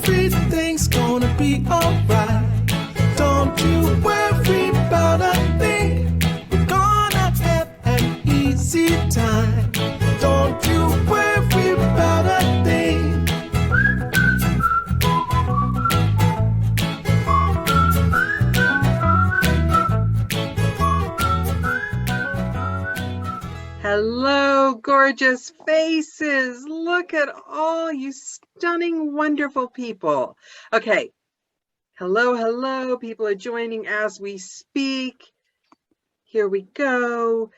everything's gonna be alright. Don't you worry about a thing. We're gonna have an easy time. Don't you worry about a thing. Hello, gorgeous faces. Look at all you stunning, wonderful people. Okay. Hello, hello. People are joining as we speak. Here we go.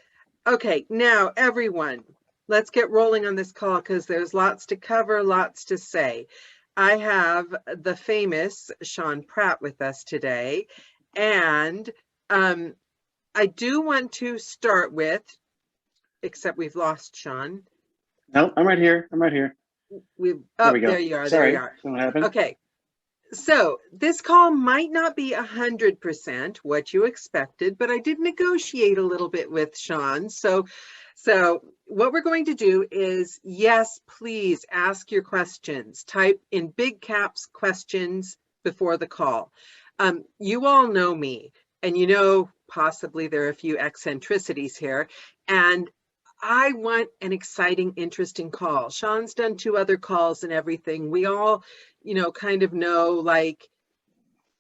Okay, now everyone, let's get rolling on this call because there's lots to cover, lots to say. I have the famous Sean Pratt with us today, and I do want to start with, except we've lost Sean. No, I'm right here. I'm right here. There we go. There you are. Sorry, there you are. what happened? Okay. So this call might not be 100% what you expected, but I did negotiate a little bit with Sean. So what we're going to do is, yes, please ask your questions. Type in big caps questions before the call. You all know me, and you know possibly there are a few eccentricities here, and I want an exciting, interesting call. Sean's done 2 other calls and everything. We all, kind of know like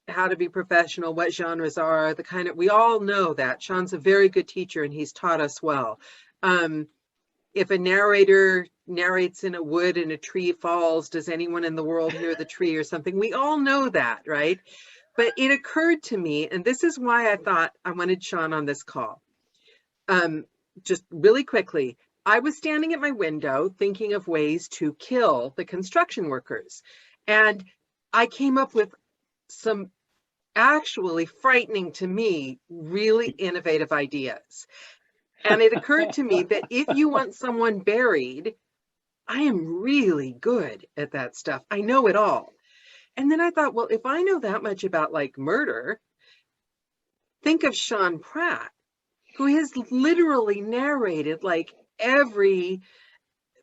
how to be professional, what genres are, we all know that. Sean's a very good teacher and he's taught us well. If a narrator narrates in a wood and a tree falls, does anyone in the world hear the tree or something? We all know that, right? But it occurred to me, and this is why I thought I wanted Sean on this call. Just really quickly, I was standing at my window thinking of ways to kill the construction workers. And I came up with some actually frightening to me, really innovative ideas. And it occurred to me that if you want someone buried, I am really good at that stuff. I know it all. And then I thought, well, if I know that much about like murder, think of Sean Pratt, who has literally narrated like every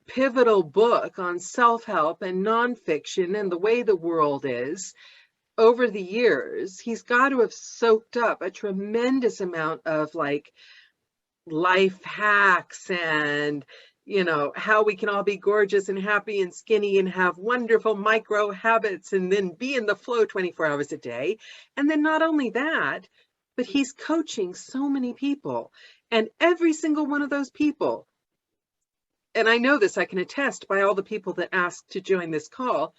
pivotal book on self-help and nonfiction and the way the world is over the years. He's got to have soaked up a tremendous amount of like life hacks and, how we can all be gorgeous and happy and skinny and have wonderful micro habits and then be in the flow 24 hours a day. And then not only that, but he's coaching so many people, and every single one of those people, and I know this, I can attest by all the people that asked to join this call,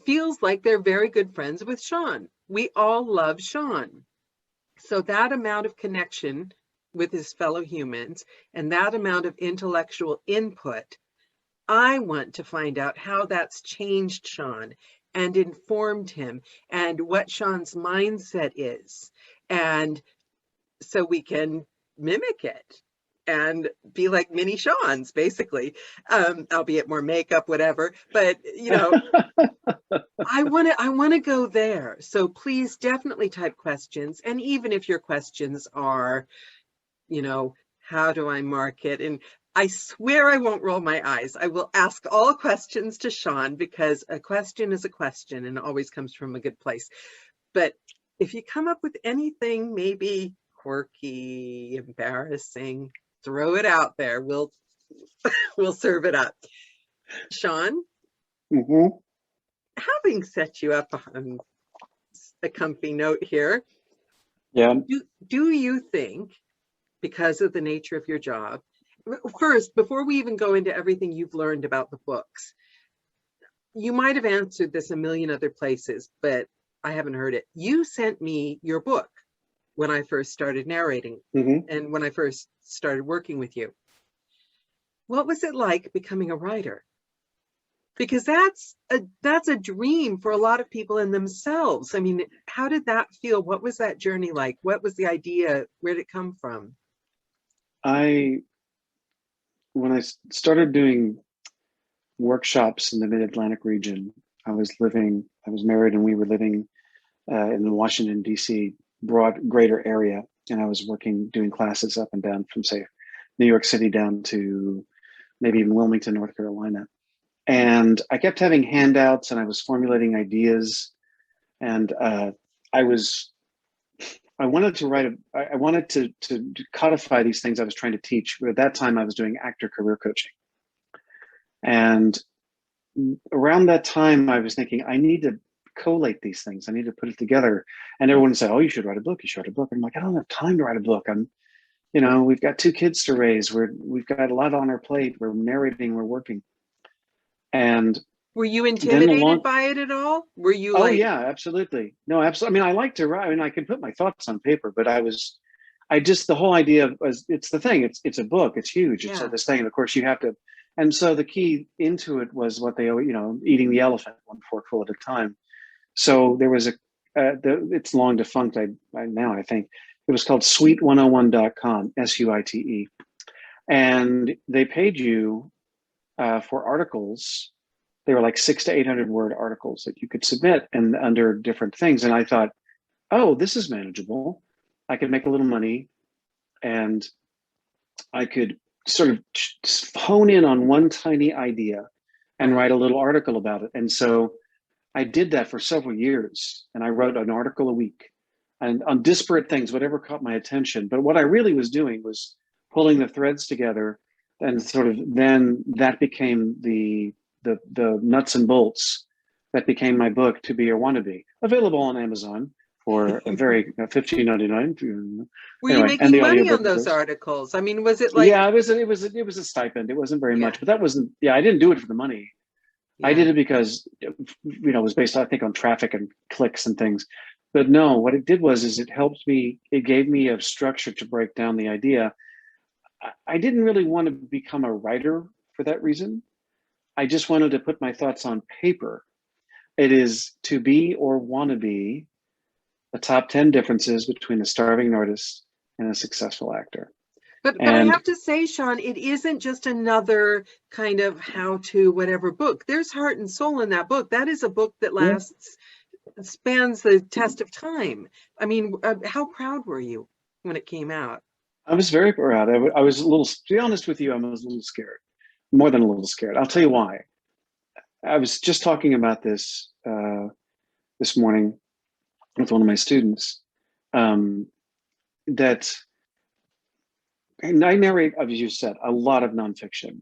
feels like they're very good friends with Sean. We all love Sean. So that amount of connection with his fellow humans and that amount of intellectual input, I want to find out how that's changed Sean and informed him and what Sean's mindset is. And so we can mimic it and be like mini Sean's, basically, albeit more makeup, whatever. But, I want to go there. So please definitely type questions. And even if your questions are, how do I market? And I swear I won't roll my eyes. I will ask all questions to Sean because a question is a question and always comes from a good place. But if you come up with anything maybe quirky, embarrassing, throw it out there. We'll serve it up. Sean, having set you up on a comfy note here, do you think, because of the nature of your job, first, before we even go into everything you've learned about the books, you might have answered this a million other places, but I haven't heard it. You sent me your book when I first started narrating and when I first started working with you. What was it like becoming a writer? Because that's a dream for a lot of people in themselves. I mean, how did that feel? What was that journey like? What was the idea? Where did it come from? When I started doing workshops in the Mid-Atlantic region, I was married and we were living in the Washington, D.C. broad greater area. And I was doing classes up and down from, say, New York City down to maybe even Wilmington, North Carolina. And I kept having handouts, and I was formulating ideas, and I wanted to write I wanted to codify these things I was trying to teach. But at that time, I was doing actor career coaching. And around that time, I was thinking, I need to collate these things. I need to put it together. And everyone would say, oh, you should write a book. You should write a book. I'm like, I don't have time to write a book. We've got 2 kids to raise. We've got a lot on our plate. We're narrating, we're working. And were you intimidated by it at all? Were you oh yeah, absolutely. No, absolutely. I mean, I like to write. I mean, I can put my thoughts on paper, but the whole idea was, it's the thing. It's a book. It's huge. It's this thing. And of course you have to, and so the key into it was what they, eating the elephant one forkful at a time. So there was it's long defunct. Now I think it was called suite101.com, SUITE. And they paid you for articles. They were like 600 to 800 word articles that you could submit and under different things. And I thought, oh, this is manageable. I could make a little money, and I could sort of hone in on one tiny idea and write a little article about it. And so I did that for several years, and I wrote an article a week and on disparate things, whatever caught my attention. But what I really was doing was pulling the threads together, and sort of then that became the nuts and bolts that became my book, To Be or Want to Be, available on Amazon for a very $15.99. Were you making money on those articles? I mean, was it like? Yeah, it was a stipend. It wasn't very much, but that wasn't. Yeah, I didn't do it for the money. Yeah. I did it because it was based, I think, on traffic and clicks and things. But no, what it did was it helped me. It gave me a structure to break down the idea. I didn't really want to become a writer for that reason. I just wanted to put my thoughts on paper. It is to be or want to be the top 10 differences between a starving artist and a successful actor. But I have to say, Sean, it isn't just another kind of how-to whatever book. There's heart and soul in that book. That is a book that spans the test of time. I mean, how proud were you when it came out? I was very proud. I was a little, to be honest with you, I was a little scared. More than a little scared. I'll tell you why. I was just talking about this this morning with one of my students. That I narrate, as you said, a lot of nonfiction.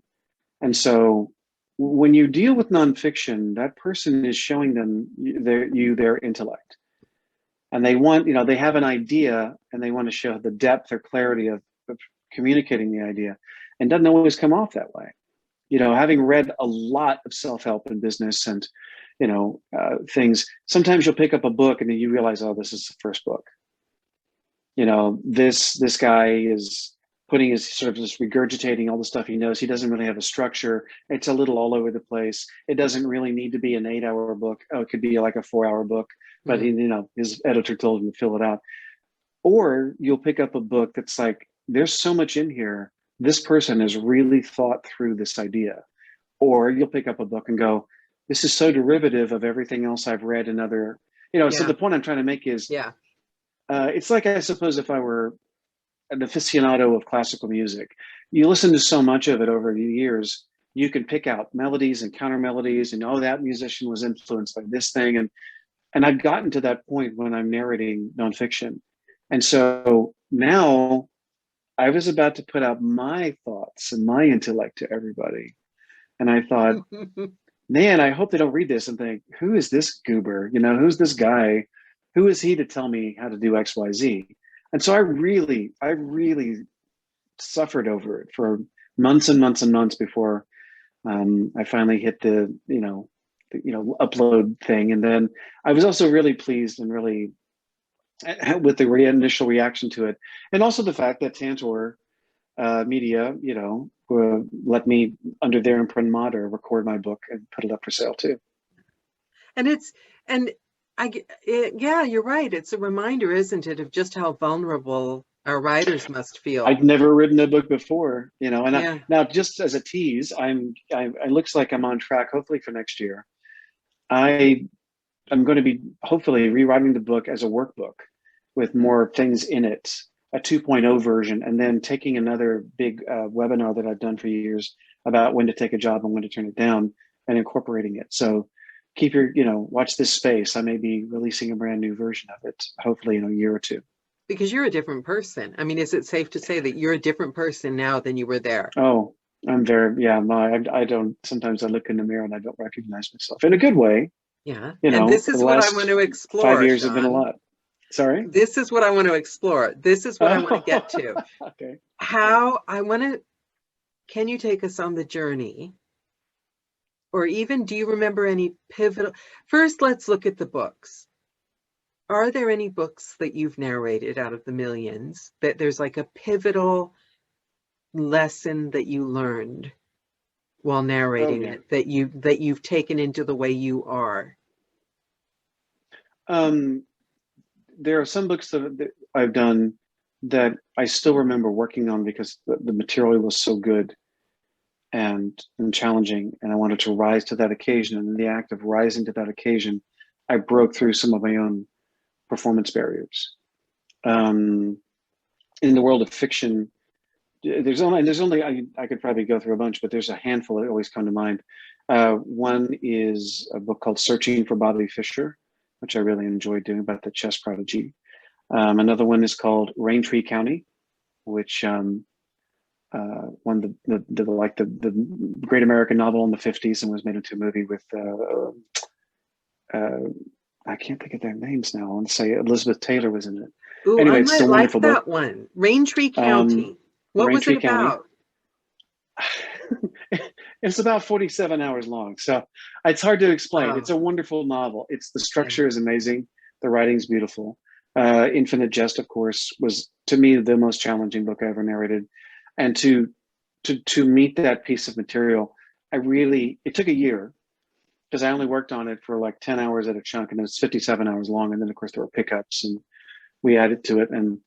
And so when you deal with nonfiction, that person is showing them their intellect. And they want, they have an idea, and they want to show the depth or clarity of communicating the idea. And doesn't always come off that way. Having read a lot of self-help in business and, things, sometimes you'll pick up a book and then you realize, oh, this is the first book. This guy is putting his sort of just regurgitating all the stuff he knows. He doesn't really have a structure. It's a little all over the place. It doesn't really need to be an 8-hour book. Oh, it could be like a 4-hour book, but his editor told him to fill it out. Or you'll pick up a book that's like, there's so much in here. This person has really thought through this idea. Or you'll pick up a book and go, this is so derivative of everything else I've read in other, so the point I'm trying to make is, it's like, I suppose, if I were an aficionado of classical music, you listen to so much of it over the years, you can pick out melodies and counter melodies, and that musician was influenced by this thing. And I've gotten to that point when I'm narrating nonfiction. And so now I was about to put out my thoughts and my intellect to everybody. And I thought, man, I hope they don't read this and think, who is this goober? Who's this guy? Who is he to tell me how to do X, Y, Z? And so I really suffered over it for months and months and months before I finally hit the upload thing. And then I was also really pleased and really with the initial reaction to it, and also the fact that Tantor Media, let me, under their imprimatur, record my book and put it up for sale too. Yeah, you're right. It's a reminder, isn't it, of just how vulnerable our writers must feel. I'd never written a book before, and now, just as a tease, it looks like I'm on track, hopefully, for next year. I'm going to be hopefully rewriting the book as a workbook with more things in it, a 2.0 version, and then taking another big webinar that I've done for years about when to take a job and when to turn it down, and incorporating it. So keep your, watch this space. I may be releasing a brand new version of it, hopefully in a year or two. Because you're a different person. I mean, is it safe to say that you're a different person now than you were there? Oh, I'm very, I don't, sometimes I look in the mirror and I don't recognize myself in a good way. Yeah. And this is what I want to explore. 5 years Sean. have been a lot. Sorry? This is what I want to explore. This is what I want to get to. Okay. Can you take us on the journey? Or even, do you remember any pivotal? First, let's look at the books. Are there any books that you've narrated out of the millions that there's like a pivotal lesson that you learned while narrating it, that you've taken into the way you are? There are some books that I've done that I still remember working on because the material was so good and challenging, and I wanted to rise to that occasion. And in the act of rising to that occasion, I broke through some of my own performance barriers. In the world of fiction, there's only I could probably go through a bunch, but there's a handful that always come to mind. One is a book called Searching for Bobby Fischer, which I really enjoyed doing, about the chess prodigy. Another one is called Raintree County, which won the great American novel in the 50s and was made into a movie with I can't think of their names now. I want to say Elizabeth Taylor was in it. Ooh, anyway, I it's still a like wonderful that book. one. Raintree County. What was it about? It's about 47 hours long, so it's hard to explain. Wow. It's a wonderful novel. The structure is amazing. The writing's beautiful. Infinite Jest, of course, was to me the most challenging book I ever narrated. And to meet that piece of material, it took a year, because I only worked on it for like 10 hours at a chunk, and it was 57 hours long. And then of course there were pickups and we added to it. And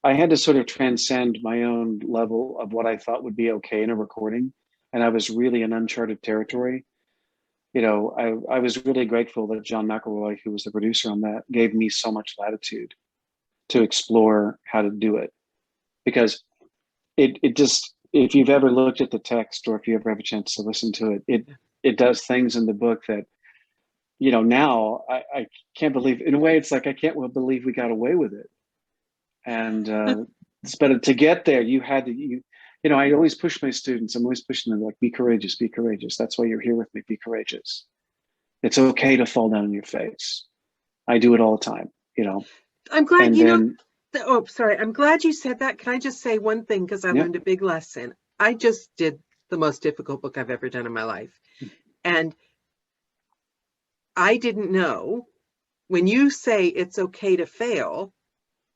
I had to sort of transcend my own level of what I thought would be okay in a recording. And I was really in uncharted territory. I was really grateful that John McElroy, who was the producer on that, gave me so much latitude to explore how to do it. Because it just, if you've ever looked at the text, or if you ever have a chance to listen to it, it does things in the book that, now I can't believe. In a way, it's like, I can't believe we got away with it. And but to get there, you had to, I always push my students. I'm always pushing them, like, be courageous, be courageous. That's why you're here with me. Be courageous. It's okay to fall down on your face. I do it all the time, I'm glad, and I'm glad you said that. Can I just say one thing? Because I learned a big lesson. I just did the most difficult book I've ever done in my life. And I didn't know, when you say it's okay to fail,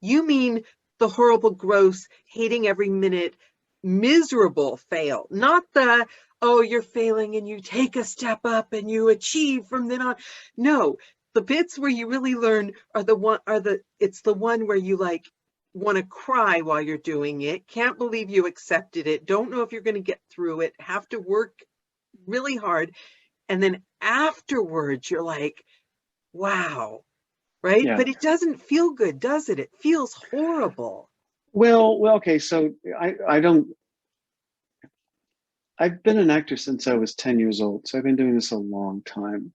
you mean the horrible, gross, hating every minute, miserable fail, not the, oh, you're failing and you take a step up and you achieve from then on. No, the bits where you really learn it's the one where you like want to cry while you're doing it, can't believe you accepted it, don't know if you're going to get through it, have to work really hard. And then afterwards, you're like, wow, right? Yeah. But it doesn't feel good, does it? It feels horrible. Well, okay. So I've been an actor since I was 10 years old. So I've been doing this a long time.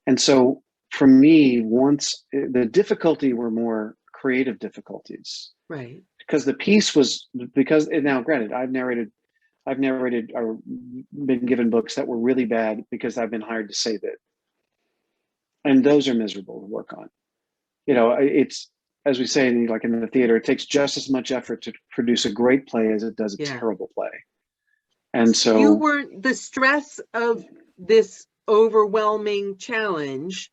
And so for me, once the difficulty were more creative difficulties, right? Because the piece was, now granted, I've narrated or been given books that were really bad because I've been hired to save it. And those are miserable to work on. It's, as we say, like in the theater, it takes just as much effort to produce a great play as it does a terrible play. And so you weren't, the stress of this overwhelming challenge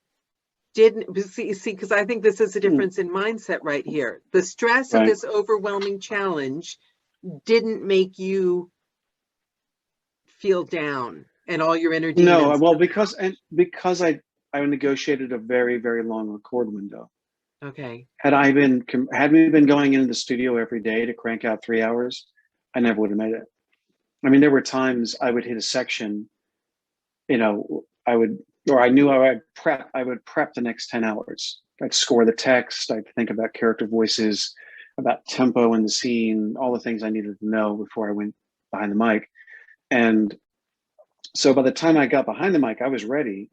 didn't see, because I think this is a difference in mindset right here. The stress of this overwhelming challenge didn't make you feel down and all your inner demons. No, well, because I negotiated a very, very long record window. Okay. Had we been going into the studio every day to crank out 3 hours, I never would have made it. I mean, there were times I would hit a section, I knew I would prep the next 10 hours. I'd score the text. I'd think about character voices, about tempo in the scene, all the things I needed to know before I went behind the mic. And So by the time I got behind the mic, I was ready.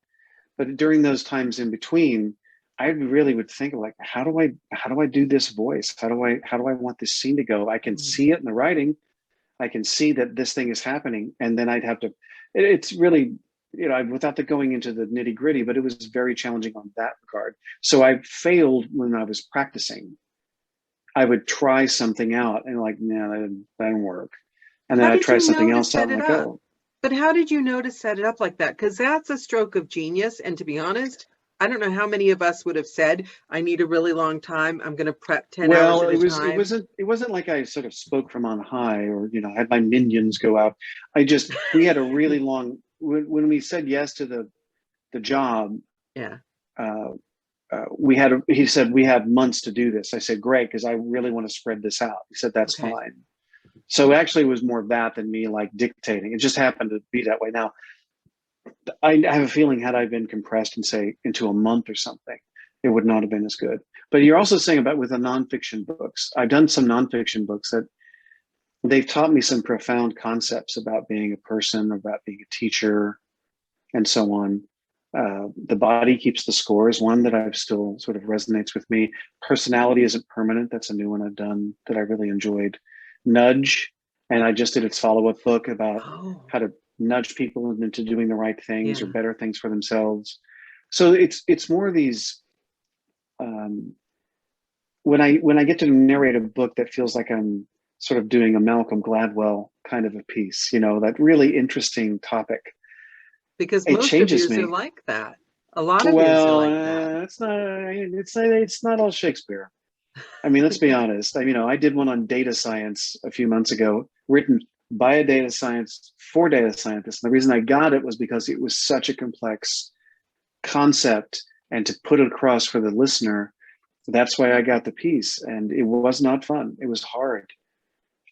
But during those times in between, I really would think like, how do I do this voice? How do I want this scene to go? I can see it in the writing. I can see that this thing is happening. And then I'd have to, it's really, without the going into the nitty gritty, but it was very challenging on that regard. So I failed when I was practicing. I would try something out and like, no, that didn't work. And then I'd try something else out and like, oh. But how did you know to set it up like that? Because that's a stroke of genius. And to be honest, I don't know how many of us would have said, I need a really long time. I'm going to prep 10 hours at a time. It wasn't like I sort of spoke from on high or, had my minions go out. We had a really long, when we said yes to the job. Yeah. He said, we have months to do this. I said, great, because I really want to spread this out. He said, that's fine. So actually it was more of that than me like dictating. It just happened to be that way. Now, I have a feeling had I been compressed and say into a month or something, it would not have been as good. But you're also saying about with the nonfiction books. I've done some nonfiction books that they've taught me some profound concepts about being a person, about being a teacher, and so on. The body keeps the score is one that I've still sort of resonates with me. Personality isn't permanent. That's a new one I've done that I really enjoyed. Nudge, and I just did its follow-up book about how to nudge people into doing the right things or better things for themselves. So it's more of these. When I get to narrate a book that feels like I'm sort of doing a Malcolm Gladwell kind of a piece, that really interesting topic. Because most of yours are like that. A lot of yours are like that. It's not all Shakespeare. I mean, let's be honest. I did one on data science a few months ago, written by a data science for data scientists. And the reason I got it was because it was such a complex concept, and to put it across for the listener, that's why I got the piece. And it was not fun. It was hard.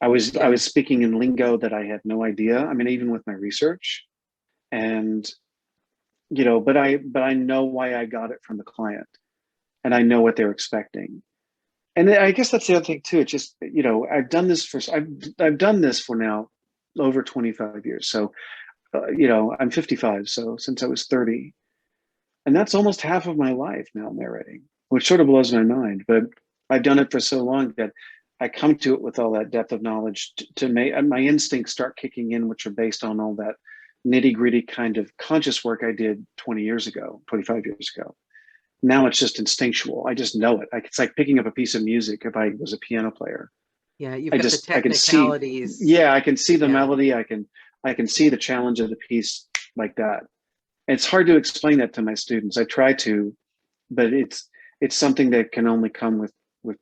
I was speaking in lingo that I had no idea. I mean, even with my research, and but I know why I got it from the client, and I know what they're expecting. And I guess that's the other thing too. It's just, I've done this for now over 25 years. So, I'm 55. So since I was 30, and that's almost half of my life now narrating, which sort of blows my mind. But I've done it for so long that I come to it with all that depth of knowledge to make my instincts start kicking in, which are based on all that nitty gritty kind of conscious work I did 25 years ago. Now it's just instinctual. I just know it. It's like picking up a piece of music if I was a piano player. Yeah, you've got the technicalities. I can see the melody. I can see the challenge of the piece like that. It's hard to explain that to my students. I try to, but it's something that can only come with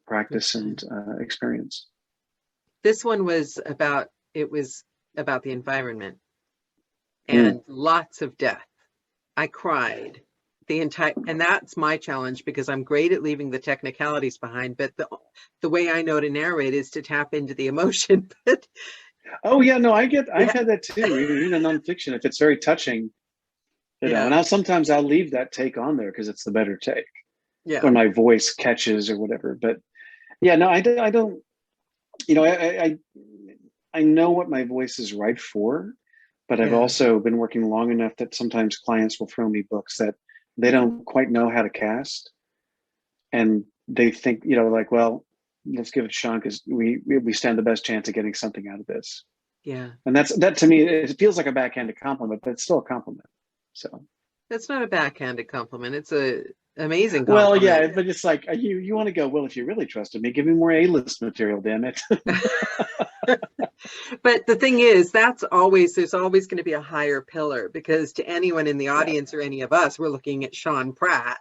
practice and experience. This one was about the environment and lots of death. I cried. And that's my challenge, because I'm great at leaving the technicalities behind, but the way I know to narrate is to tap into the emotion. But I've had that too. Even in nonfiction, if it's very touching, and sometimes I'll leave that take on there because it's the better take. Yeah. Or my voice catches or whatever. But I don't, I know what my voice is right for, but I've also been working long enough that sometimes clients will throw me books that they don't quite know how to cast, and they think, well, let's give it a shot because we stand the best chance of getting something out of this. Yeah. And that to me, it feels like a backhanded compliment, but it's still a compliment. So that's not a backhanded compliment. It's a amazing compliment. Well, yeah, but it's like you want to go, well, if you really trusted me, give me more A-list material, damn it. But the thing is, there's always going to be a higher pillar, because to anyone in the audience or any of us, we're looking at Sean Pratt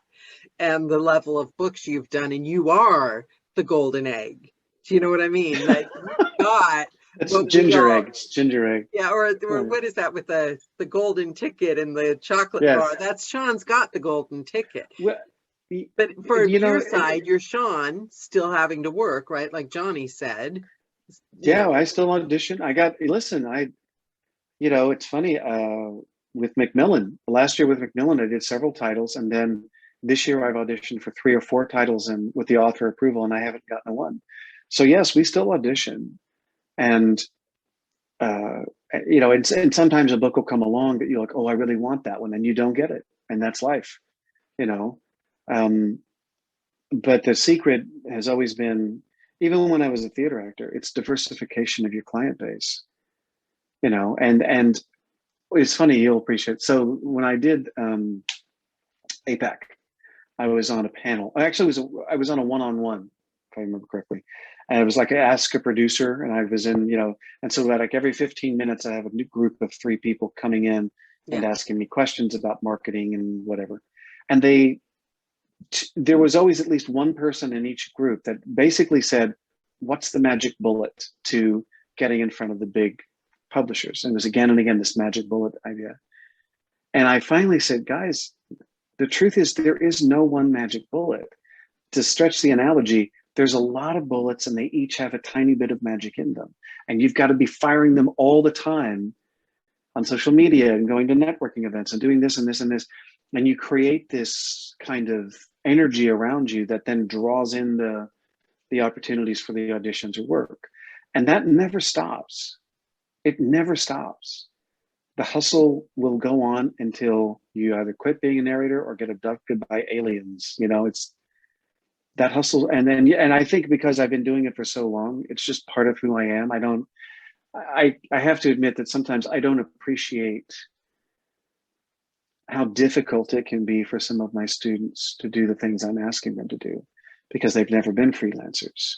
and the level of books you've done, and you are the golden egg. Do you know what I mean? Like, you got it's ginger egg. It's ginger egg. Yeah, or what is that with the golden ticket and the chocolate bar? That's Sean's got the golden ticket. Well, but for your side, you're Sean still having to work, right? Like Johnny said. I still audition. It's funny, with Macmillan, last year with Macmillan, I did several titles. And then this year I've auditioned for 3 or 4 titles and with the author approval, and I haven't gotten a one. So yes, we still audition. And you know, and sometimes a book will come along that you're like, oh, I really want that one, and you don't get it, and that's life, you know. But the secret has always been, even when I was a theater actor, it's diversification of your client base, you know. And it's funny, you'll appreciate. So when I did APAC, I was on a panel. I was on a one-on-one, if I remember correctly. And it was like ask a producer, and I was in, you know, and so like every 15 minutes, I have a new group of 3 people coming in and asking me questions about marketing and whatever. And there was always at least one person in each group that basically said, what's the magic bullet to getting in front of the big publishers? And it was again and again this magic bullet idea. And I finally said, guys, the truth is there is no one magic bullet. To stretch the analogy, there's a lot of bullets and they each have a tiny bit of magic in them. And you've got to be firing them all the time on social media and going to networking events and doing this and this and this. And you create this kind of energy around you that then draws in the opportunities for the auditions or work. And that never stops. It never stops. The hustle will go on until you either quit being a narrator or get abducted by aliens. You know, it's that hustle. And I think because I've been doing it for so long, it's just part of who I am. I have to admit that sometimes I don't appreciate how difficult it can be for some of my students to do the things I'm asking them to do, because they've never been freelancers.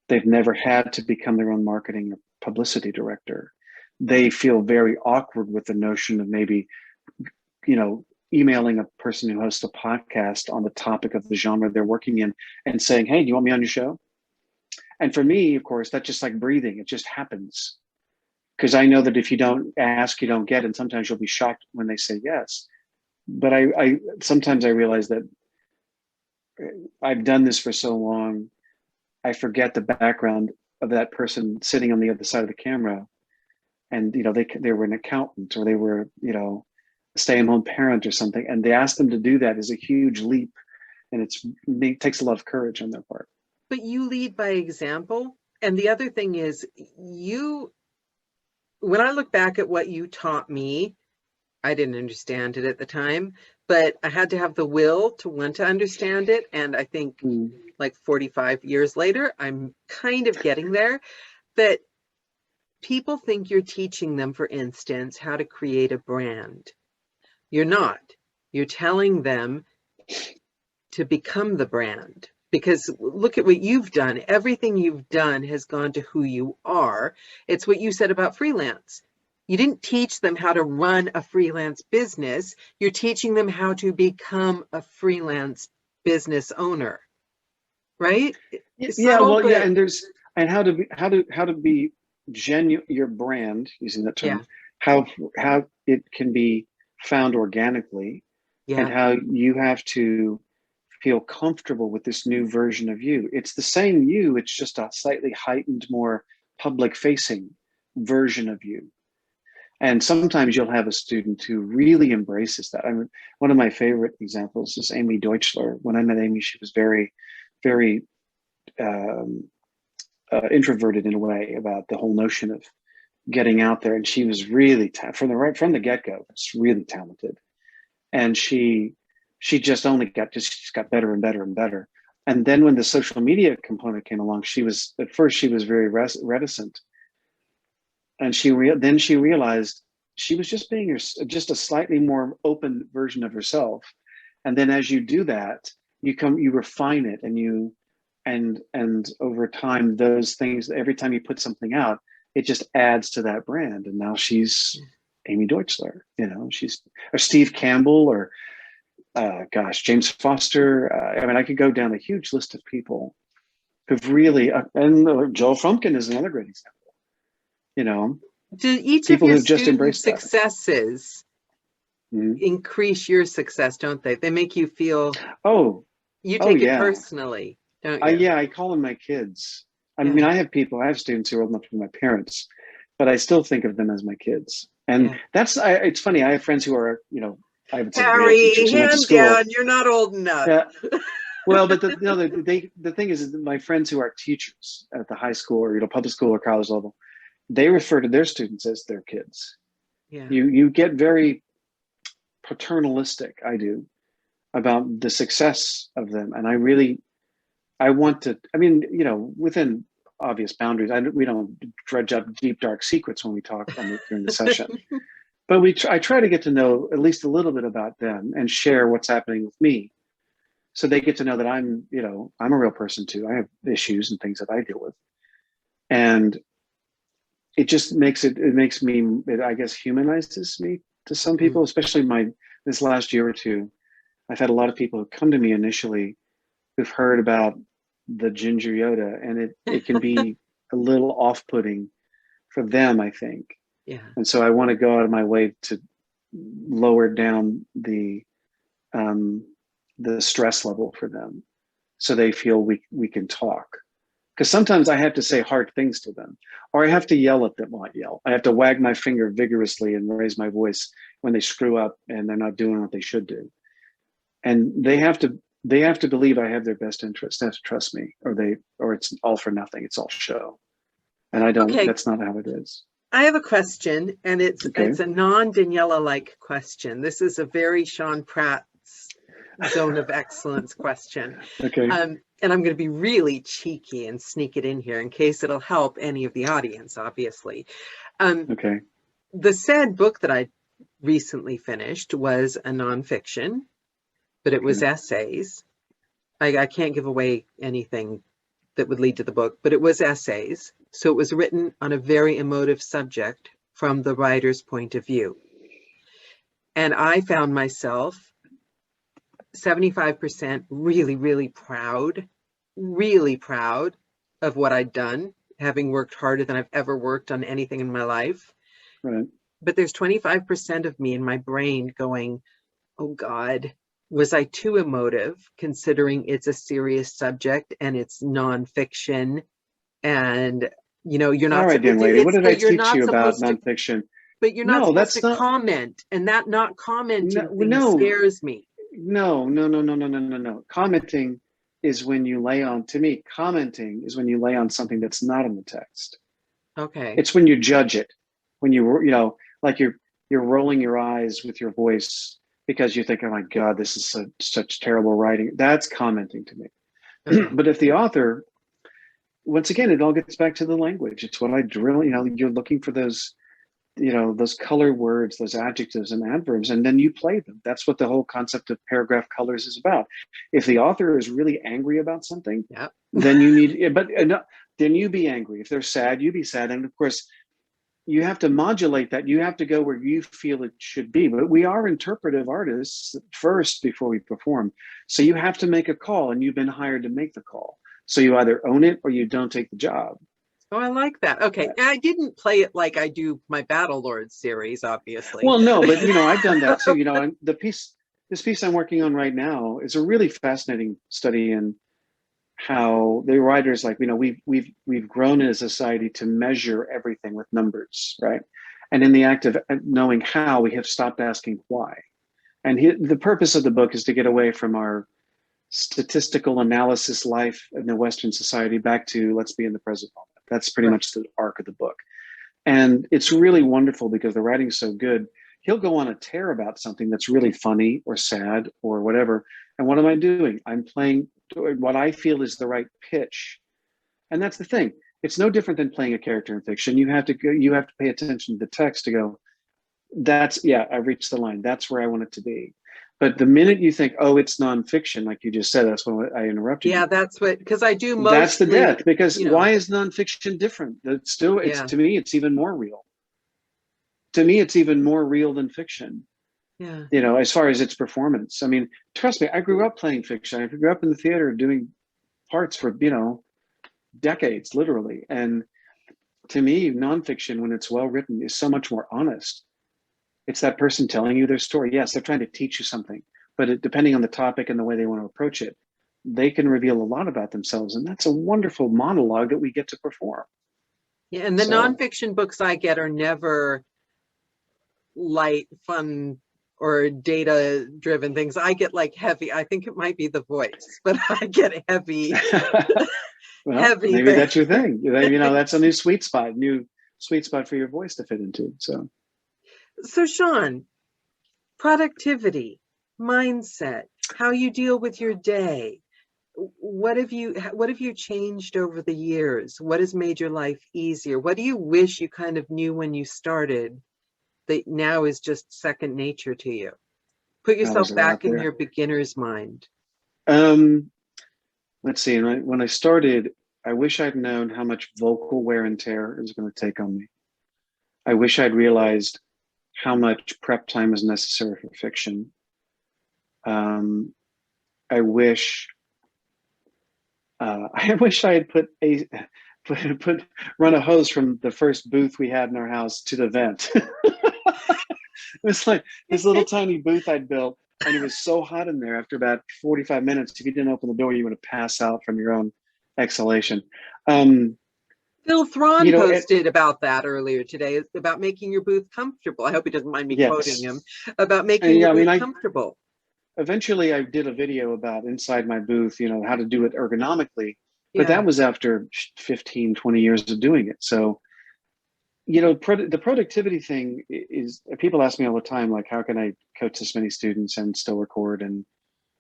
They've never had to become their own marketing or publicity director. They feel very awkward with the notion of maybe, you know, emailing a person who hosts a podcast on the topic of the genre they're working in and saying, hey, do you want me on your show? And for me, of course, that's just like breathing. It just happens. Because I know that if you don't ask, you don't get, and sometimes you'll be shocked when they say yes. But I sometimes I realize that I've done this for so long, I forget the background of that person sitting on the other side of the camera. And, you know, they were an accountant, or they were, you know, a stay-at-home parent or something. And they ask them to do that is a huge leap. And it takes a lot of courage on their part. But you lead by example. And the other thing is, when I look back at what you taught me, I didn't understand it at the time, but I had to have the will to want to understand it. And I think like 45 years later, I'm kind of getting there. That people think you're teaching them, for instance, how to create a brand. You're not. You're telling them to become the brand. Because look at what you've done. Everything you've done has gone to who you are. It's what you said about freelance. You didn't teach them how to run a freelance business. You're teaching them how to become a freelance business owner, right? And how to be genuine, your brand, using that term, how it can be found organically, and how you have to feel comfortable with this new version of you. It's the same you, it's just a slightly heightened, more public facing version of you. And sometimes you'll have a student who really embraces that. I mean, one of my favorite examples is Amy Deutschler. When I met Amy, she was very, very introverted in a way about the whole notion of getting out there. And she was really, from the get-go, it's really talented. And she just got better and better and better. And then when the social media component came along, at first she was very reticent. And then she realized she was just being just a slightly more open version of herself. And then as you do that, you refine it, and over time, those things, every time you put something out, it just adds to that brand. And now she's Amy Deutschler, you know, or Steve Campbell, or James Foster. I mean, I could go down a huge list of people who've really, and Joel Frumpkin is another great example. You know, do each of your students' successes increase your success, don't they? They make you feel, you take it personally, don't you? I call them my kids. I mean, I have students who are old enough to be my parents, but I still think of them as my kids. And it's funny. I have friends who are, you know, I would say Harry, hands down, you're not old enough. Well, but the thing is that my friends who are teachers at the high school or, you know, public school or college level, they refer to their students as their kids. Yeah. You get very paternalistic, I do, about the success of them. And I want to, I mean, you know, within obvious boundaries, we don't dredge up deep, dark secrets when we talk during the session. But I try to get to know at least a little bit about them and share what's happening with me. So they get to know that I'm a real person too. I have issues and things that I deal with. And it just makes me, I guess, humanizes me to some people, especially this last year or two. I've had a lot of people who come to me initially who've heard about the Ginger Yoda, and it can be a little off-putting for them, I think. Yeah. And so I want to go out of my way to lower down the stress level for them, so they feel we can talk. Because sometimes I have to say hard things to them, or I have to yell at them. Well, not yell. I have to wag my finger vigorously and raise my voice when they screw up and they're not doing what they should do. And they have to believe I have their best interest. They have to trust me, or it's all for nothing. It's all show. And I don't. Okay. That's not how it is. I have a question, and it's a non-Daniela-like question. This is a very Sean Pratt's zone of excellence question. Okay. And I'm going to be really cheeky and sneak it in here in case it'll help any of the audience, obviously. Okay. The said book that I recently finished was a nonfiction, but it was essays. I can't give away anything that would lead to the book, but it was essays. So it was written on a very emotive subject from the writer's point of view. And I found myself 75% really, really proud of what I'd done, having worked harder than I've ever worked on anything in my life. Right. But there's 25% of me in my brain going, oh God, was I too emotive, considering it's a serious subject and it's nonfiction? And, you know, you're not. All right, lady, what did I teach you about nonfiction? But you're not supposed to comment, and that not commenting scares me. No. Commenting is when you lay on, to me, commenting is when you lay on something that's not in the text. Okay. It's when you judge it, when like you're rolling your eyes with your voice because you think, oh my God, this is such terrible writing. That's commenting to me. Okay. But if the author, once again, it all gets back to the language. It's what I drill, you're looking for those, those color words, those adjectives and adverbs, and then you play them. That's what the whole concept of paragraph colors is about. If the author is really angry about something, then you need, then you be angry. If they're sad, you be sad. And of course, you have to modulate that. You have to go where you feel it should be. But we are interpretive artists first before we perform. So you have to make a call, and you've been hired to make the call. So you either own it or you don't take the job. Oh, I like that. Okay. And I didn't play it like I do my Battle Lord series, obviously. Well, no, but I've done that too. This piece I'm working on right now is a really fascinating study in how the writers, we've grown as a society to measure everything with numbers, right? And in the act of knowing how, we have stopped asking why. And the purpose of the book is to get away from our statistical analysis life in the Western society back to let's be in the present moment. That's pretty much the arc of the book. And it's really wonderful because the writing's so good. He'll go on a tear about something that's really funny or sad or whatever. And what am I doing? I'm playing what I feel is the right pitch. And that's the thing. It's no different than playing a character in fiction. You have to pay attention to the text to go, I've reached the line. That's where I want it to be. But the minute you think, oh, it's nonfiction, like you just said, that's when I interrupted you. Yeah, because I do mostly. That's the death. Because why is nonfiction different? To me, it's even more real. To me, it's even more real than fiction. Yeah. As far as its performance. I mean, trust me, I grew up playing fiction. I grew up in the theater doing parts for, decades, literally. And to me, nonfiction, when it's well written, is so much more honest. It's that person telling you their story. Yes, they're trying to teach you something, but depending on the topic and the way they want to approach it, they can reveal a lot about themselves. And that's a wonderful monologue that we get to perform. Yeah, and the nonfiction books I get are never light, fun, or data-driven things. I get heavy. I think it might be the voice, but I get heavy. Well, heavy. Maybe that's your thing. That's a new sweet spot, new sweet spot for your voice to fit into. So Sean, productivity, mindset, how you deal with your day. What have you changed over the years? What has made your life easier? What do you wish you kind of knew when you started that now is just second nature to you? Put There's yourself a lot back in there. your beginner's mind. Let's see. When I started, I wish I'd known how much vocal wear and tear it was going to take on me. I wish I'd realized how much prep time is necessary for fiction. I wish I had run a hose from the first booth we had in our house to the vent. It was like this little tiny booth I'd built, and it was so hot in there after about 45 minutes. If you didn't open the door, you would have passed out from your own exhalation. Phil Thrawn posted about that earlier today, about making your booth comfortable. I hope he doesn't mind me quoting him, about making your booth comfortable. Eventually, I did a video about inside my booth, how to do it ergonomically. But that was after 15, 20 years of doing it. So, the productivity thing is, people ask me all the time, like, how can I coach this many students and still record and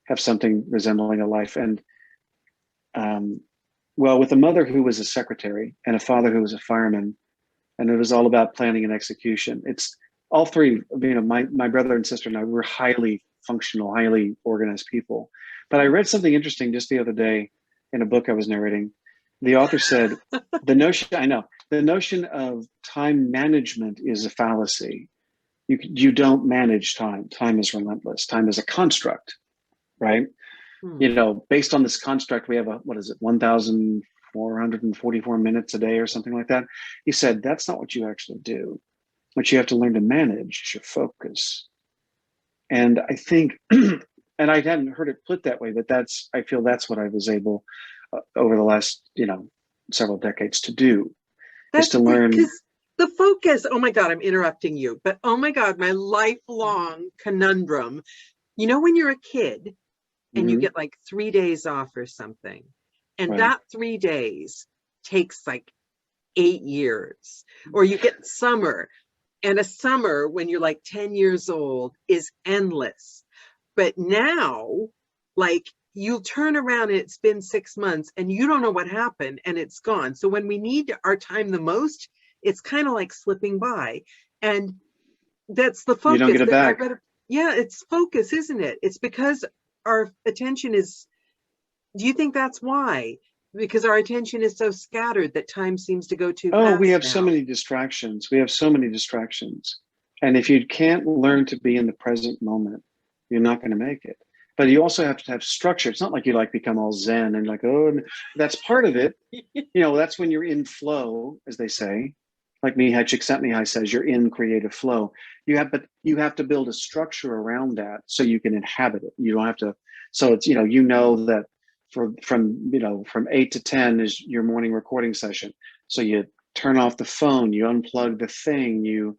have something resembling a life? And well, with a mother who was a secretary and a father who was a fireman, and it was all about planning and execution. It's all three, my brother and sister and I were highly functional, highly organized people. But I read something interesting just the other day in a book I was narrating. The author said, the notion of time management is a fallacy. You don't manage time. Time is relentless. Time is a construct, right? Based on this construct, we have 1,444 minutes a day or something like that. He said, that's not what you actually do. What you have to learn to manage is your focus. And I think, and I hadn't heard it put that way, but I feel that's what I was able over the last, several decades to do. Is to learn. Because the focus, oh my God, I'm interrupting you, but oh my God, my lifelong conundrum. When you're a kid, and you get like 3 days off or something, and that 3 days takes like 8 years, or you get summer, and a summer when you're like 10 years old is endless. But now, like, you'll turn around and it's been 6 months and you don't know what happened and it's gone. So when we need our time the most, it's kind of like slipping by, and that's the focus. You don't get it back. It's focus, isn't it? It's because our attention is, do you think that's why? Because our attention is so scattered that time seems to go too fast. We have so many distractions. And if you can't learn to be in the present moment, you're not going to make it. But you also have to have structure. It's not like you become all Zen and that's part of it. That's when you're in flow, as they say. Like Mihai Csikszentmihalyi says, you're in creative flow. You have to build a structure around that so you can inhabit it. You don't have to. So it's that from 8 to 10 is your morning recording session. So you turn off the phone, you unplug the thing, you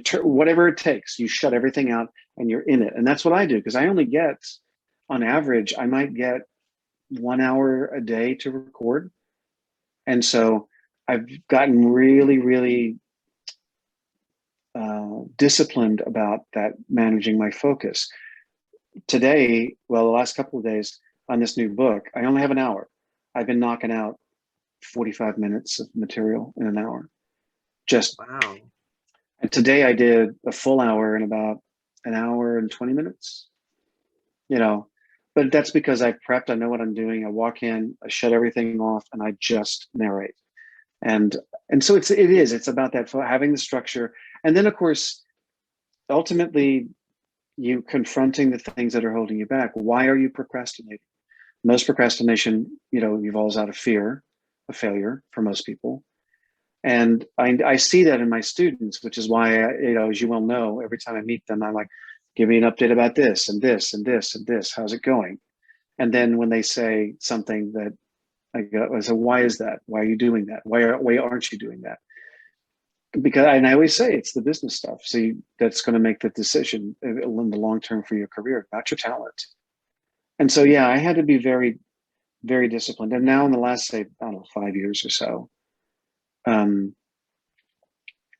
turn whatever it takes. You shut everything out and you're in it. And that's what I do, because I only get, on average, I might get 1 hour a day to record. And so I've gotten really, really disciplined about that, managing my focus. Today, the last couple of days on this new book, I only have an hour. I've been knocking out 45 minutes of material in an hour. Wow. And today I did a full hour in about an hour and 20 minutes, but that's because I've prepped. I know what I'm doing. I walk in, I shut everything off, and I just narrate. And so it's about that, having the structure. And then, of course, ultimately, you confronting the things that are holding you back. Why are you procrastinating? Most procrastination, evolves out of fear of failure for most people. And I see that in my students, which is why, as you well know, every time I meet them, I'm like, give me an update about this and this and this and this. How's it going? And then when they say something that I say, why is that? Why are you doing that? Why aren't you doing that? Because, and I always say, it's the business stuff. So that's going to make the decision in the long term for your career, not your talent. And so, I had to be very very disciplined. And now in the last, say, I don't know, 5 years or so,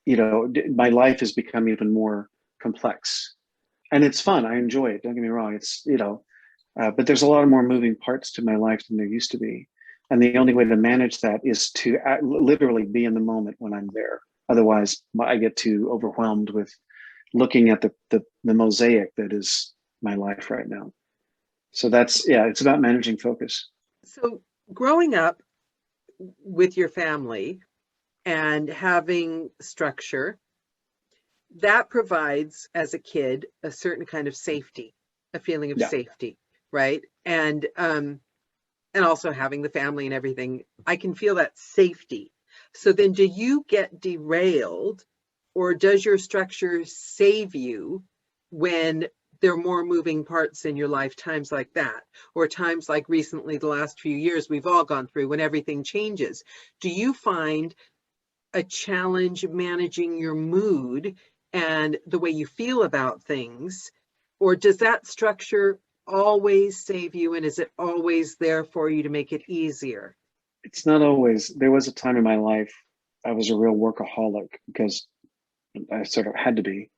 my life has become even more complex, and it's fun. I enjoy it. Don't get me wrong. It's, but there's a lot more moving parts to my life than there used to be. And the only way to manage that is to literally be in the moment when I'm there. Otherwise, I get too overwhelmed with looking at the mosaic that is my life right now. So it's about managing focus. So growing up with your family and having structure, that provides, as a kid, a certain kind of safety, a feeling of safety, right? And also having the family and everything, I can feel that safety. So then do you get derailed, or does your structure save you when there are more moving parts in your life, times like that, or times like recently, the last few years we've all gone through, when everything changes? Do you find a challenge managing your mood and the way you feel about things, or does that structure always save you, and is it always there for you to make it easier? It's not always. There was a time in my life I was a real workaholic because I sort of had to be.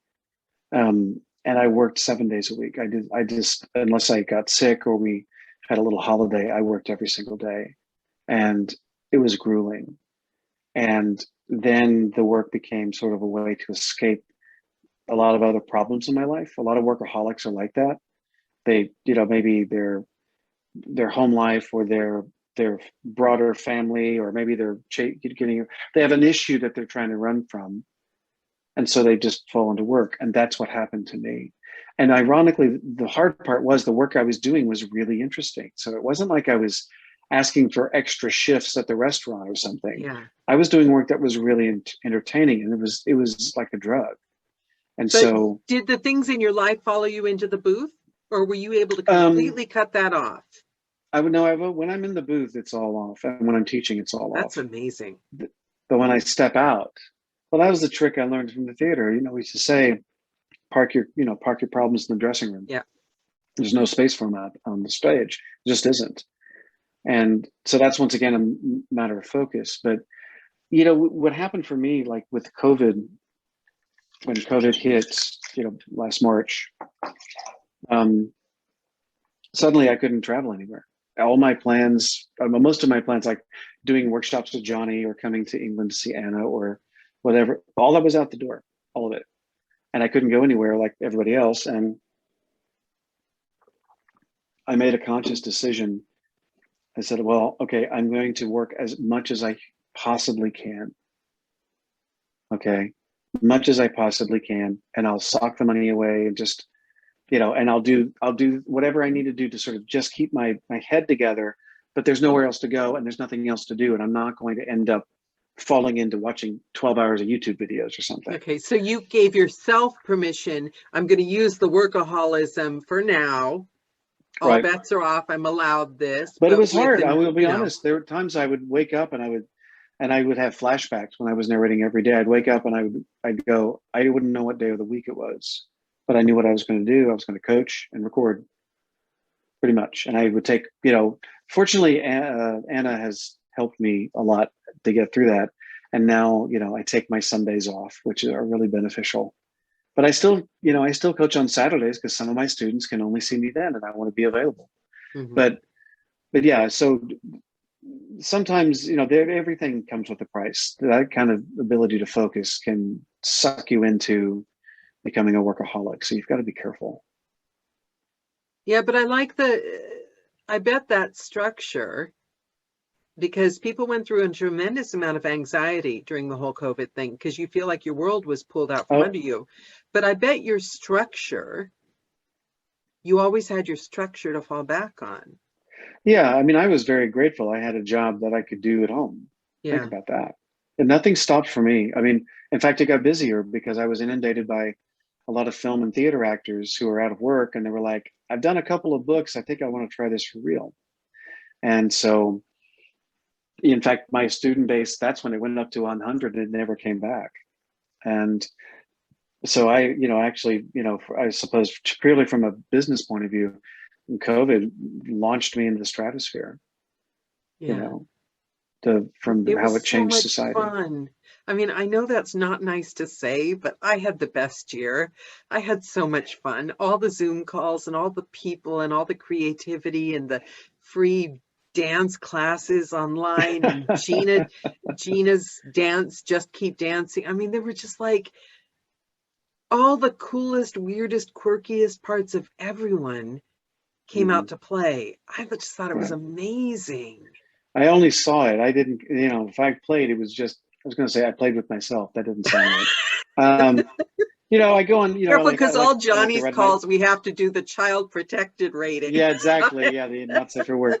And I worked 7 days a week. I just, unless I got sick or we had a little holiday, I worked every single day, and it was grueling. And then the work became sort of a way to escape a lot of other problems in my life. A lot of workaholics are like that. They, maybe their home life or their broader family, or maybe they have an issue that they're trying to run from. And so they just fall into work. And that's what happened to me. And ironically, the hard part was the work I was doing was really interesting. So it wasn't like I was asking for extra shifts at the restaurant or something. Yeah. I was doing work that was really entertaining, and it was like a drug. And But so did the things in your life follow you into the booth, or were you able to completely cut that off? I would know when I'm in the booth, it's all off. And when I'm teaching, it's all off. That's amazing. But when I step out, well, that was the trick I learned from the theater. We used to say, park your problems in the dressing room. Yeah. There's no space for them out on the stage. It just isn't. And so that's, once again, a matter of focus. But, what happened for me, like with COVID, when COVID hit, last March, suddenly I couldn't travel anywhere. All my plans, most of my plans, like doing workshops with Johnny or coming to England to see Anna or whatever, all that was out the door, all of it. And I couldn't go anywhere like everybody else. And I made a conscious decision. I said, well, okay, I'm going to work as much as I possibly can. Okay, much as I possibly can. And I'll sock the money away and just, and I'll do whatever I need to do to sort of just keep my head together, but there's nowhere else to go and there's nothing else to do. And I'm not going to end up falling into watching 12 hours of YouTube videos or something. Okay, so you gave yourself permission. I'm going to use the workaholism for now. All bets are off. I'm allowed this. But it was hard. I will be honest. There were times I would wake up and I would have flashbacks when I was narrating every day. I'd wake up and I'd go, I wouldn't know what day of the week it was, but I knew what I was going to do. I was going to coach and record, pretty much. And I would take, fortunately, Anna has helped me a lot to get through that. And now, I take my Sundays off, which are really beneficial. But I still coach on Saturdays because some of my students can only see me then, and I want to be available. Mm-hmm. But yeah, so sometimes, everything comes with a price. That kind of ability to focus can suck you into becoming a workaholic. So you've got to be careful. Yeah, but I bet that structure, because people went through a tremendous amount of anxiety during the whole COVID thing, because you feel like your world was pulled out from under you. But I bet your structure, you always had your structure to fall back on. Yeah, I was very grateful. I had a job that I could do at home. Yeah. Think about that. And nothing stopped for me. In fact, it got busier because I was inundated by a lot of film and theater actors who were out of work, and they were like, I've done a couple of books. I think I want to try this for real. And so, in fact, my student base, that's when it went up to 100 and it never came back. And so I suppose purely from a business point of view, COVID launched me into the stratosphere. you know, from It how was it so changed much society. fun. I mean, I know that's not nice to say, but I had the best year. I had so much fun. All the Zoom calls and all the people and all the creativity and the free dance classes online and Gina's dance, Just Keep Dancing. I mean, they were just like all the coolest, weirdest, quirkiest parts of everyone came out to play. I just thought it was Yeah. amazing. I only saw it. I didn't, you know, if I played, it was just, I was going to say I played with myself. That didn't sound right. You know, I go on, you know, Careful, because all I like to Johnny's read calls, we have to do the child protected rating. yeah, exactly. Yeah, the not safe for work.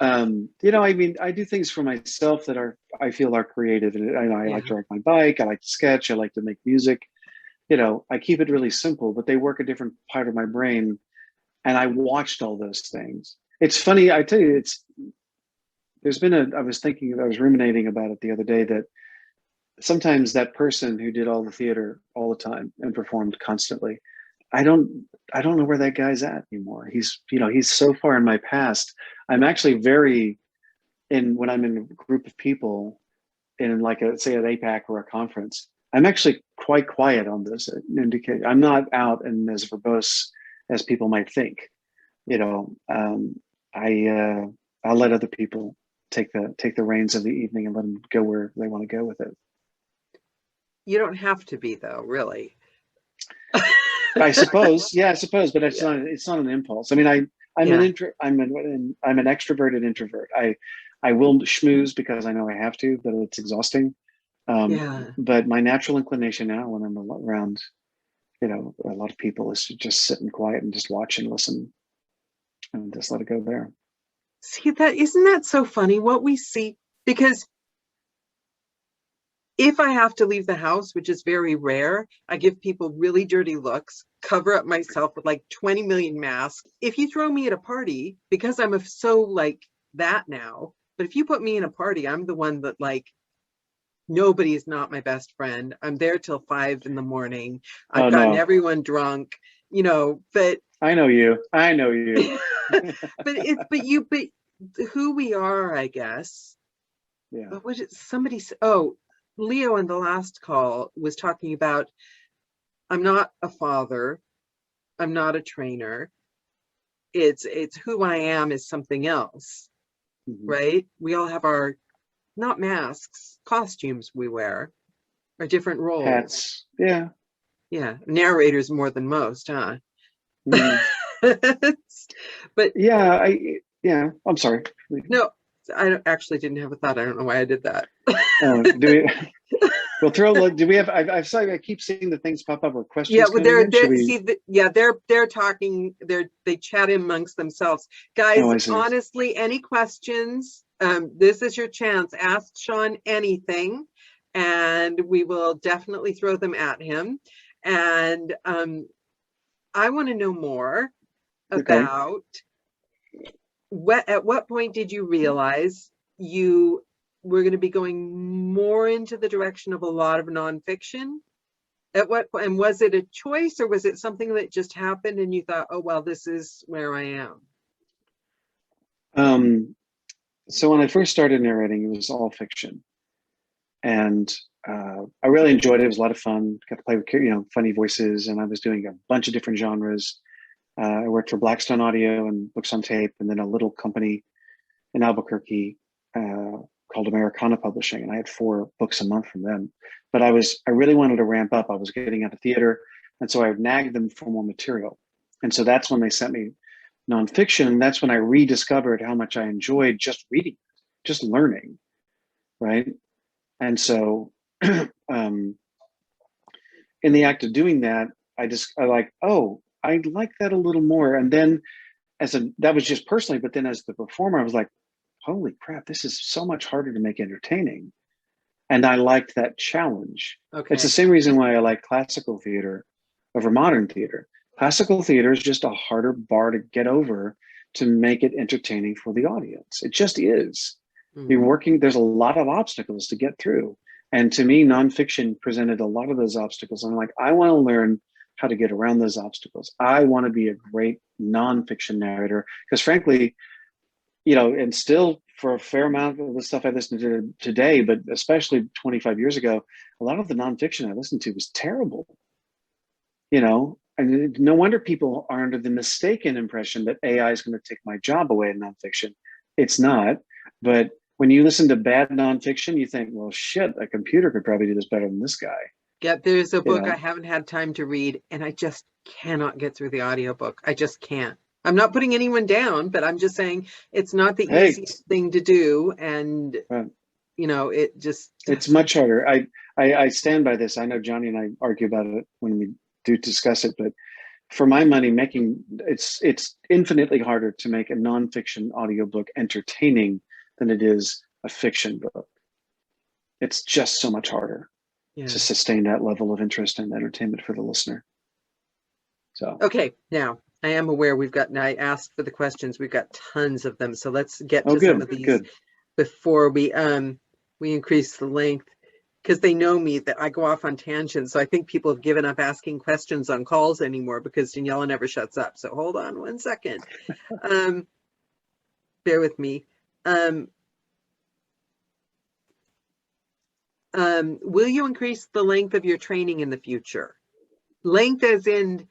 You know, I mean, I do things for myself that I feel are creative. And I like to ride my bike. I like to sketch. I like to make music. You know, I keep it really simple, but they work a different part of my brain. And I watched all those things. It's funny. I tell you, I was ruminating about it the other day, that sometimes that person who did all the theater all the time and performed constantly, I don't know where that guy's at anymore. He's so far in my past. I'm actually when I'm in a group of people in like say an APAC or a conference, I'm actually quite quiet on this. I'm not out and as verbose as people might think. You know, I'll let other people take the reins of the evening and let them go where they want to go with it. You don't have to be, though, really. I suppose, but it's not an impulse. I mean, I'm an extroverted introvert. I will schmooze because I know I have to, but it's exhausting. But my natural inclination now, when I'm around, you know, a lot of people, is to just sit in quiet and just watch and listen, and just let it go there. See, isn't that so funny what we see? Because if I have to leave the house, which is very rare, I give people really dirty looks, cover up myself with like 20 million masks. If you throw me at a party, because I'm so like that now, but if you put me in a party, I'm the one that like, nobody is not my best friend. I'm there till 5 a.m. I've gotten everyone drunk, you know, but I know you. but who we are, I guess. Yeah. But what did somebody say? Oh, Leo in the last call was talking about, I'm not a father, I'm not a trainer. It's who I am is something else, right? We all have our, not masks, costumes we wear, or different roles. Hats. Yeah. Yeah. Narrators more than most, huh? But yeah, I'm sorry. No, I actually didn't have a thought. I don't know why I did that. Do we have? I keep seeing the things pop up with questions. Yeah, well, they're talking. They chat amongst themselves, guys. Honestly, any questions? This is your chance. Ask Sean anything, and we will definitely throw them at him. And I want to know more about. At what point did you realize you were going to be going more into the direction of a lot of nonfiction? At what point, and was it a choice, or was it something that just happened and you thought, oh, well, this is where I am? So when I first started narrating, it was all fiction, and I really enjoyed it. It was a lot of fun. Got to play with, you know, funny voices, and I was doing a bunch of different genres. I worked for Blackstone Audio and Books on Tape, and then a little company in Albuquerque called Americana Publishing, and I had 4 books a month from them. But I really wanted to ramp up. I was getting out of theater, and so I nagged them for more material. And so that's when they sent me nonfiction. That's when I rediscovered how much I enjoyed just reading, just learning, right? And so in the act of doing that, I like that a little more. And then that was just personally, but then as the performer, I was like, holy crap, this is so much harder to make entertaining. And I liked that challenge. Okay. It's the same reason why I like classical theater over modern theater. Classical theater is just a harder bar to get over to make it entertaining for the audience. It just is. There's a lot of obstacles to get through. And to me, nonfiction presented a lot of those obstacles. I'm like, I want to learn how to get around those obstacles. I want to be a great nonfiction narrator, because frankly, you know, and still for a fair amount of the stuff I listen to today, but especially 25 years ago, a lot of the nonfiction I listened to was terrible. You know, and no wonder people are under the mistaken impression that AI is going to take my job away in nonfiction. It's not. But when you listen to bad nonfiction, you think, well, shit, a computer could probably do this better than this guy. Yeah, there's a book know? I haven't had time to read, and I just cannot get through the audiobook. I just can't. I'm not putting anyone down, but I'm just saying it's not the easiest thing to do. And, you know, it's much harder. I stand by this. I know Johnny and I argue about it when we do discuss it, but for my money, it's infinitely harder to make a nonfiction audiobook entertaining than it is a fiction book. It's just so much harder to sustain that level of interest and entertainment for the listener. So okay, now I am aware I asked for the questions. We've got tons of them, so let's get to some of these before we increase the length, because they know me that I go off on tangents. So I think people have given up asking questions on calls anymore because Daniela never shuts up. So hold on one second. Bear with me. Will you increase the length of your training in the future? Length as in,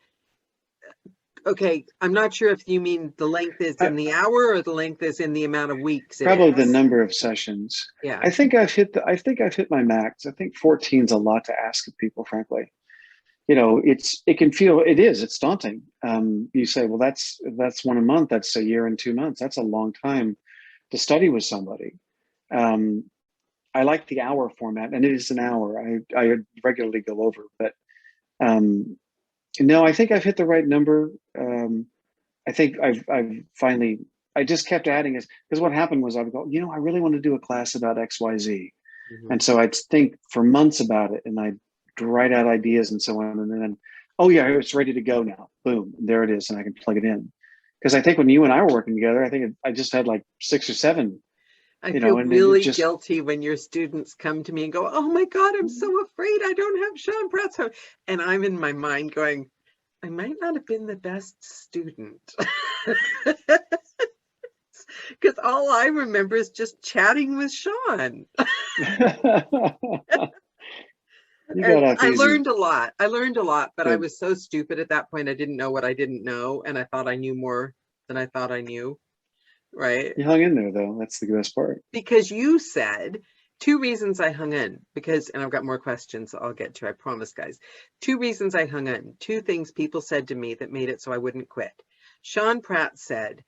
okay, I'm not sure if you mean the length is in the hour or the length is in the amount of weeks. Probably the number of sessions. Yeah. I think I've hit my max. I think 14 is a lot to ask of people, frankly. You know, it's daunting. You say, well, that's one a month. That's a year and 2 months. That's a long time to study with somebody. I like the hour format, and it is an hour. I regularly go over, but no, I think I've hit the right number. I think I've finally, I just kept adding this, because what happened was I would go, you know, I really want to do a class about XYZ. Mm-hmm. And so I'd think for months about it, and I'd write out ideas and so on. And then, oh yeah, it's ready to go now. Boom, there it is. And I can plug it in. Because I think when you and I were working together, I think I just had like 6 or 7. I feel really guilty when your students come to me and go, oh my God, I'm so afraid I don't have Sean Pratt's. And I'm in my mind going, I might not have been the best student. Because all I remember is just chatting with Sean. I learned a lot. But good. I was so stupid at that point. I didn't know what I didn't know. And I thought I knew more than I thought I knew. Right. You hung in there, though. That's the best part. Because you said 2 reasons I hung in, and I've got more questions I'll get to, I promise, guys. 2 reasons I hung in, 2 things people said to me that made it so I wouldn't quit. Sean Pratt said,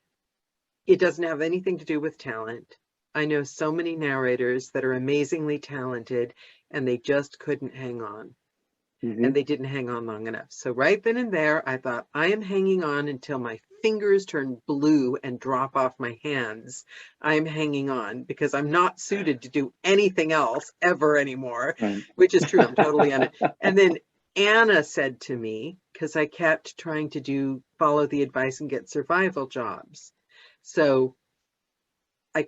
it doesn't have anything to do with talent. I know so many narrators that are amazingly talented and they just couldn't hang on. Mm-hmm. And they didn't hang on long enough. So right then and there, I thought, I am hanging on until my fingers turn blue and drop off my hands. I'm hanging on because I'm not suited to do anything else ever anymore, right. Which is true. I'm totally on it. And then Anna said to me, because I kept trying to follow the advice and get survival jobs. So I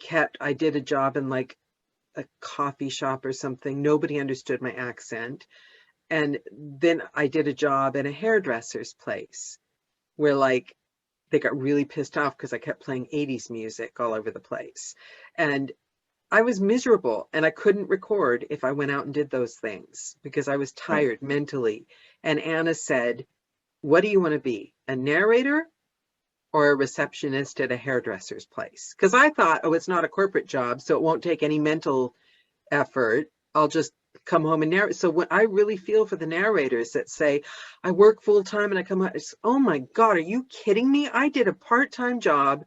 did a job in like a coffee shop or something. Nobody understood my accent. And then I did a job in a hairdresser's place where like they got really pissed off because I kept playing 80s music all over the place. And I was miserable and I couldn't record if I went out and did those things because I was tired mentally. And Anna said, what do you want to be, a narrator or a receptionist at a hairdresser's place? Because I thought, oh, it's not a corporate job, so it won't take any mental effort. I'll just come home and narrate. So when I really feel for the narrators that say, I work full time and I come out, it's, oh my God, are you kidding me? I did a part-time job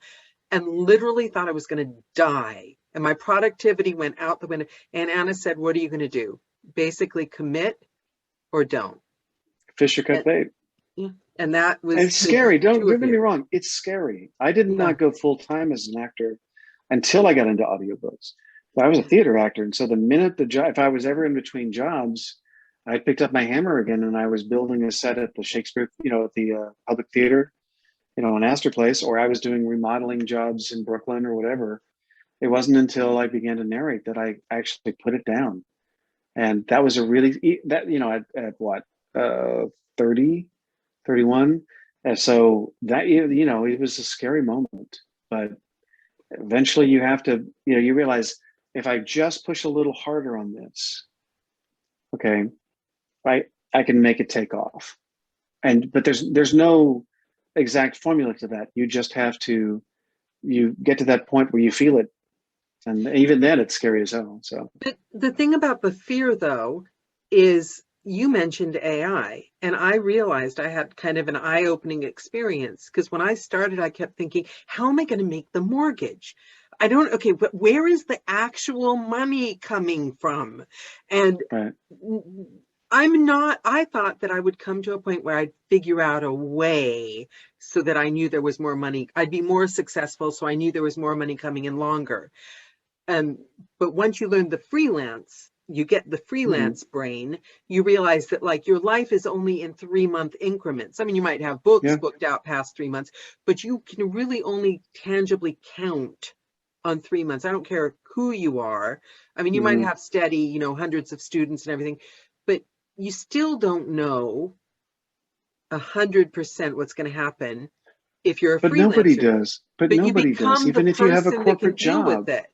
and literally thought I was going to die. And my productivity went out the window. And Anna said, what are you going to do? Basically commit or don't. Fish or cut bait. Yeah. And that was it's scary. Don't get me wrong. It's scary. I did not go full time as an actor until I got into audiobooks. I was a theater actor. And so the minute if I was ever in between jobs, I picked up my hammer again and I was building a set at the Shakespeare, at the Public Theater, in Astor Place, or I was doing remodeling jobs in Brooklyn or whatever. It wasn't until I began to narrate that I actually put it down. And that was at what, 30, 31. And so that, it was a scary moment, but eventually you have to, you realize if I just push a little harder on this, okay, I can make it take off. But there's no exact formula to that. You just have to, you get to that point where you feel it. And even then it's scary as hell. So the thing about the fear though, is you mentioned AI, and I realized I had kind of an eye-opening experience, because when I started, I kept thinking, how am I going to make the mortgage? Okay, but where is the actual money coming from? And right. I thought that I would come to a point where I'd figure out a way so that I knew there was more money. I'd be more successful, so I knew there was more money coming in longer. But once you learn the freelance, you get the freelance brain, you realize that like your life is only in 3-month increments. I mean, you might have books booked out past 3 months, but you can really only tangibly count on 3 months. I don't care who you are. I mean, you might have steady, hundreds of students and everything, but you still don't know 100% what's going to happen if you're a freelancer. Nobody does. But nobody does, even if you have a corporate job. With it.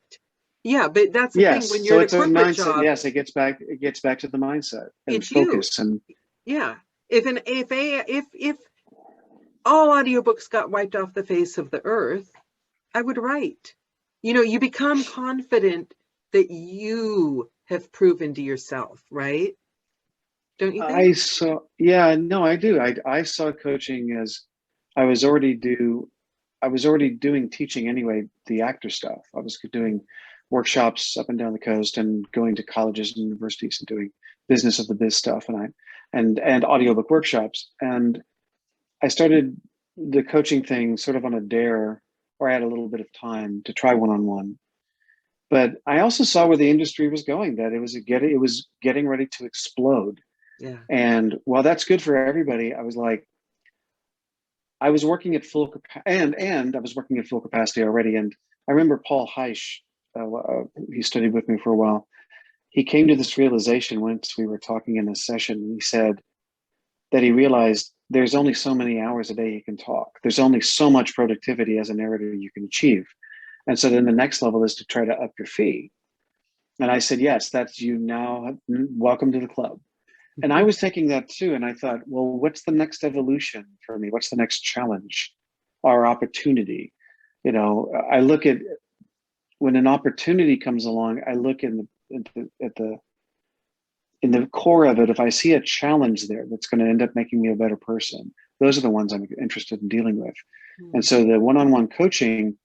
Yeah, but that's the thing. When you're in a corporate mindset, job, yes, it gets back to the mindset and it's focus. You. And yeah, if all audiobooks got wiped off the face of the earth, I would write. You become confident that you have proven to yourself, right? Don't you think? I do. I saw coaching as I was already doing teaching anyway, the actor stuff. I was doing workshops up and down the coast and going to colleges and universities and doing business of the biz stuff and audiobook workshops. And I started the coaching thing sort of on a dare, or I had a little bit of time to try one-on-one. But I also saw where the industry was going, that it was getting ready to explode. Yeah. And while that's good for everybody, I was like, I was working at full capacity, and I was working at full capacity already. And I remember Paul Heisch, he studied with me for a while. He came to this realization once we were talking in a session. He said that he realized there's only so many hours a day he can talk. There's only so much productivity as a narrator you can achieve. And so then the next level is to try to up your fee. And I said, yes, that's you now. Welcome to the club. And I was thinking that too. And I thought, well, what's the next evolution for me? What's the next challenge or opportunity? I look at when an opportunity comes along, I look in the core of it. If I see a challenge there that's going to end up making me a better person, those are the ones I'm interested in dealing with. And so the one-on-one coaching,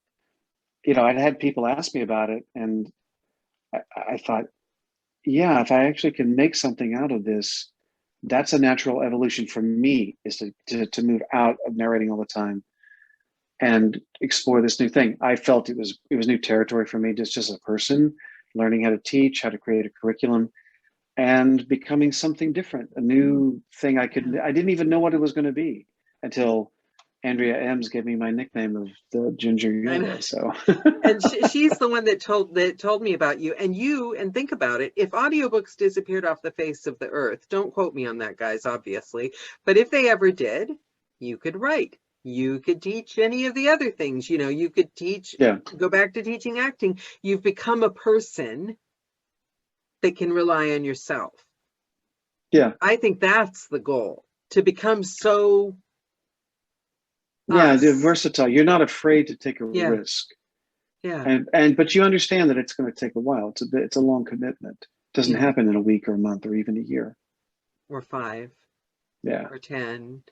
I'd had people ask me about it, and I thought, yeah, if I actually can make something out of this, that's a natural evolution for me, is to move out of narrating all the time and explore this new thing. I felt it was new territory for me, just as a person, learning how to teach, how to create a curriculum, and becoming something different, a new thing I didn't even know what it was going to be until Andrea Ems gave me my nickname of the Ginger Yoda. So, and she's the one that told me about you. And think about it. If audiobooks disappeared off the face of the earth, don't quote me on that, guys, obviously. But if they ever did, you could write. You could teach any of the other things. You could teach. Yeah. Go back to teaching acting. You've become a person that can rely on yourself. Yeah. I think that's the goal, to become so. Yeah, they're versatile. You're not afraid to take a risk. Yeah. But you understand that it's going to take a while. It's a long commitment. It doesn't happen in a week or a month or even a year. Or 5. Yeah. Or 10.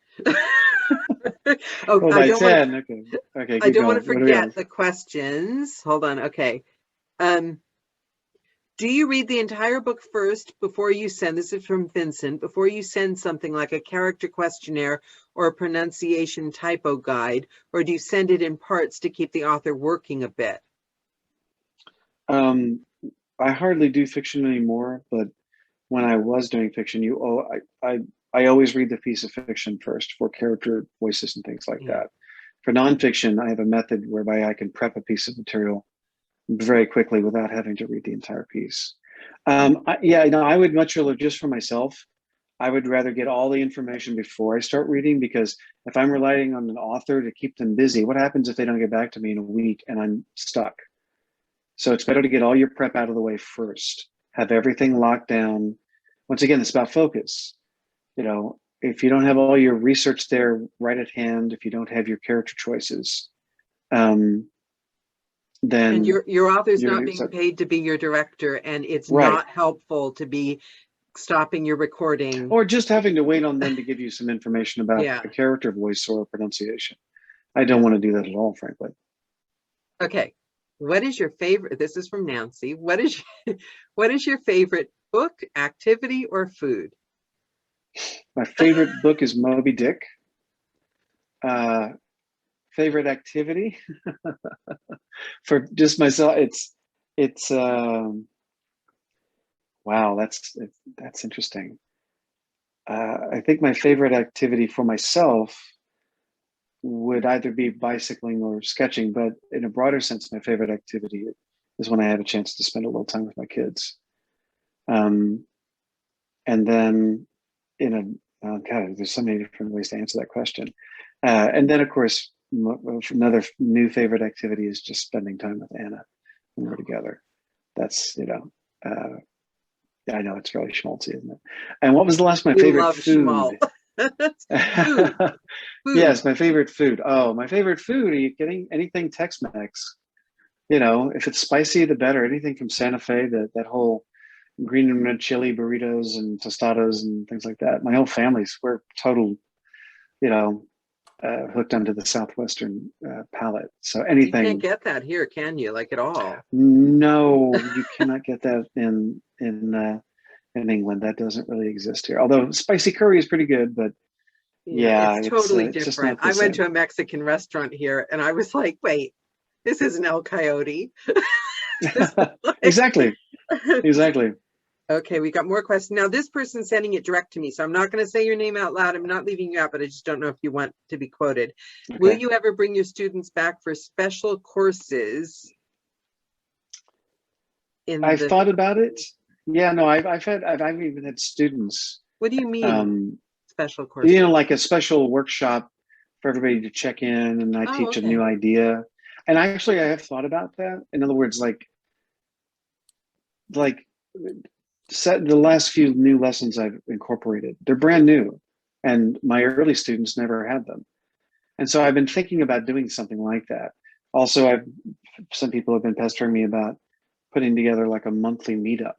By 10. Okay. I don't want to forget the questions. Hold on. Okay. Do you read the entire book first before you send, this is from Vincent, before you send something like a character questionnaire or a pronunciation typo guide, or do you send it in parts to keep the author working a bit? I hardly do fiction anymore, but when I was doing fiction, I always read the piece of fiction first for character voices and things like that. For nonfiction, I have a method whereby I can prep a piece of material very quickly without having to read the entire piece. I would much rather, just for myself, I would rather get all the information before I start reading, because if I'm relying on an author to keep them busy, what happens if they don't get back to me in a week and I'm stuck? So it's better to get all your prep out of the way first, have everything locked down. Once again, it's about focus. If you don't have all your research there right at hand, if you don't have your character choices, then And your author's you're not being paid to be your director, and it's right. not helpful to be stopping your recording. Or just having to wait on them to give you some information about Yeah. a character voice or a pronunciation. I don't want to do that at all, frankly. Okay. What is your favorite? This is from Nancy. What is your favorite book, activity, or food? My favorite book is Moby Dick. Favorite activity for just myself, it's wow, that's interesting. I think my favorite activity for myself would either be bicycling or sketching, but in a broader sense, my favorite activity is when I have a chance to spend a little time with my kids. And then God, there's so many different ways to answer that question. And then, of course, another new favorite activity is just spending time with Anna when we're together. That's, I know it's really schmaltzy, isn't it? And what was the last, my favorite food? Food. Yes, my favorite food. Oh, my favorite food. Are you kidding? Anything Tex-Mex. If it's spicy, the better. Anything from Santa Fe, that whole green and red chili burritos and tostados and things like that. My whole family's, we're total, hooked onto the Southwestern palate. So anything. You can't get that here, can you? Like at all? No, you cannot get that in England. That doesn't really exist here. Although spicy curry is pretty good, but yeah, it's totally it's different. I went to a Mexican restaurant here, and I was like, "Wait, this isn't El Coyote." Exactly. Okay, we got more questions. Now, this person's sending it direct to me, so I'm not going to say your name out loud. I'm not leaving you out, but I just don't know if you want to be quoted. Okay. Will you ever bring your students back for special courses? I've thought about it. Yeah, no, I've even had students. What do you mean, special courses? Like a special workshop for everybody to check in, and I teach a new idea. And I have thought about that. In other words, like set the last few new lessons I've incorporated, they're brand new, and my early students never had them. And so I've been thinking about doing something like that. Also, some people have been pestering me about putting together like a monthly meetup.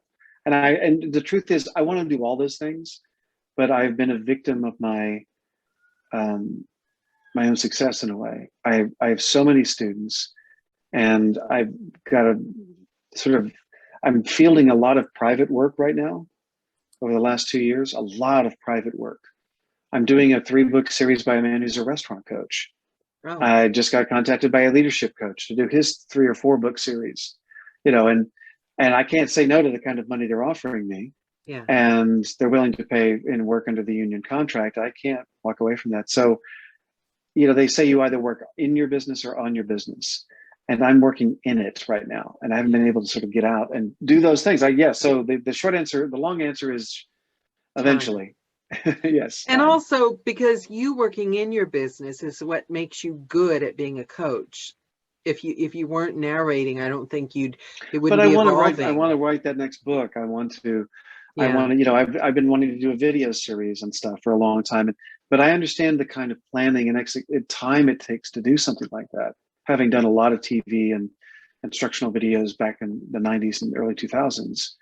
And the truth is, I want to do all those things, but I've been a victim of my my own success in a way. I have so many students, and I've got I'm fielding a lot of private work right now. Over the last 2 years, a lot of private work. I'm doing a 3-book series by a man who's a restaurant coach. Oh. I just got contacted by a leadership coach to do his 3 or 4 book series, and I can't say no to the kind of money they're offering me. Yeah. And they're willing to pay and work under the union contract. I can't walk away from that. So, they say you either work in your business or on your business. And I'm working in it right now, and I haven't been able to sort of get out and do those things. So the short answer, the long answer is eventually. Yes. And also because you working in your business is what makes you good at being a coach. If you weren't narrating, I don't think it wouldn't be evolving. I want to write that next book. I want to, I've been wanting to do a video series and stuff for a long time, but I understand the kind of planning and time it takes to do something like that. Having done a lot of TV and instructional videos back in the 90s and early 2000s,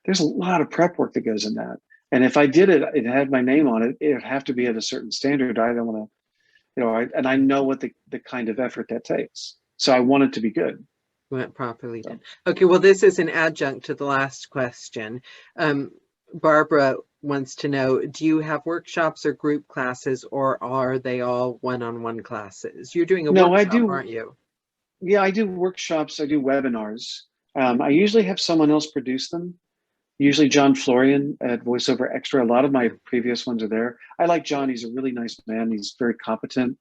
there's a lot of prep work that goes in that. And if I did it had my name on it, it would have to be at a certain standard. I don't want to, and I know what the kind of effort that takes. So I want it to be good. Went properly done. Okay, well, this is an adjunct to the last question. Barbara wants to know, do you have workshops or group classes, or are they all one-on-one classes? You're doing a workshop, aren't you? Yeah, I do workshops. I do webinars. I usually have someone else produce them. Usually John Florian at VoiceOver Extra. A lot of my previous ones are there. I like John. He's a really nice man. He's very competent.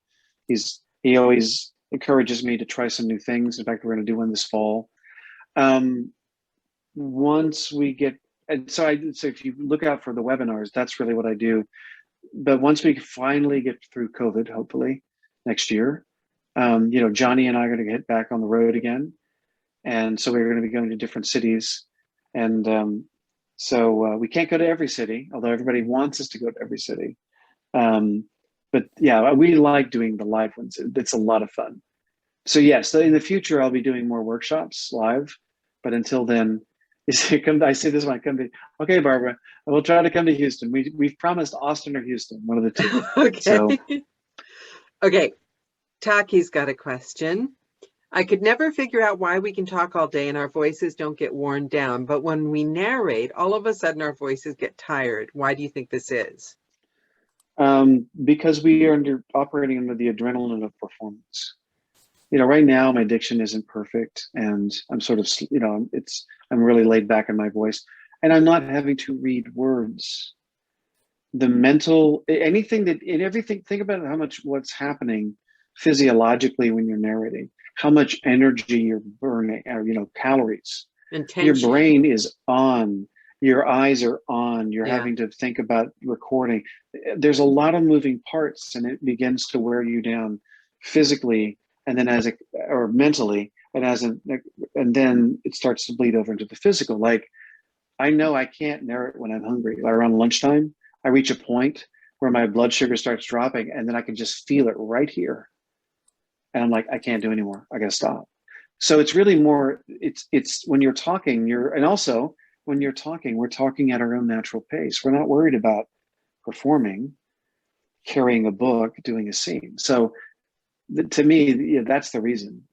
He always encourages me to try some new things. In fact, we're going to do one this fall. and so if you look out for the webinars, that's really what I do. But once we finally get through COVID, hopefully next year, Johnny and I are going to get back on the road again. And so we're going to be going to different cities. And so we can't go to every city, although everybody wants us to go to every city. But yeah, we like doing the live ones. It's a lot of fun. So yes, so in the future, I'll be doing more workshops live. But until then, I say this when I come to, okay, Barbara, we'll try to come to Houston. We've promised Austin or Houston, one of the two. Okay. So. Okay. Taki's got a question. I could never figure out why we can talk all day and our voices don't get worn down, but when we narrate, all of a sudden our voices get tired. Why do you think this is? Because we are operating under the adrenaline of performance. Right now my diction isn't perfect, and I'm sort of, I'm really laid back in my voice, and I'm not having to read words. The mental, everything, think about how much what's happening physiologically when you're narrating, how much energy you're burning, or, calories. Intention. Your brain is on, your eyes are on, you're Yeah. having to think about recording. There's a lot of moving parts, and it begins to wear you down physically, and then or mentally, and then it starts to bleed over into the physical. Like, I know I can't narrate when I'm hungry. Like around lunchtime, I reach a point where my blood sugar starts dropping, and then I can just feel it right here. And I'm like, I can't do anymore. I got to stop. So it's really more, it's when you're talking, and also when you're talking, we're talking at our own natural pace. We're not worried about performing, carrying a book, doing a scene. So to me, that's the reason.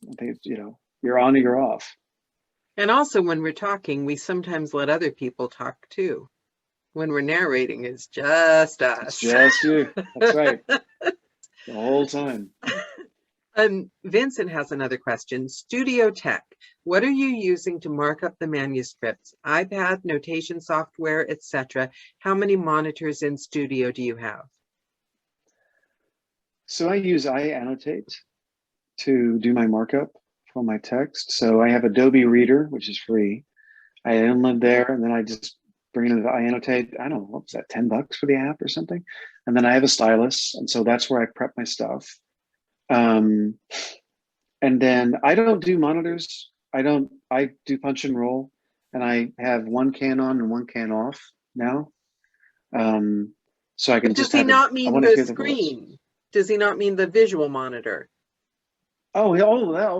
I think it's, you're on or you're off. And also when we're talking, we sometimes let other people talk too. When we're narrating, it's just us. It's just you. That's right. The whole time. Vincent has another question. Studio Tech, what are you using to mark up the manuscripts? iPad, notation software, etc. How many monitors in studio do you have? So I annotate to do my markup for my text. So I have Adobe Reader, which is free. I inlet there, and then I just bring it. I annotate. I don't know, what was that, $10 for the app or something? And then I have a stylus, and so that's where I prep my stuff. And then I don't do monitors. I do punch and roll, and I have one can on and one can off now. So I can just. Does he not mean the screen? Does he not mean the visual monitor? Oh,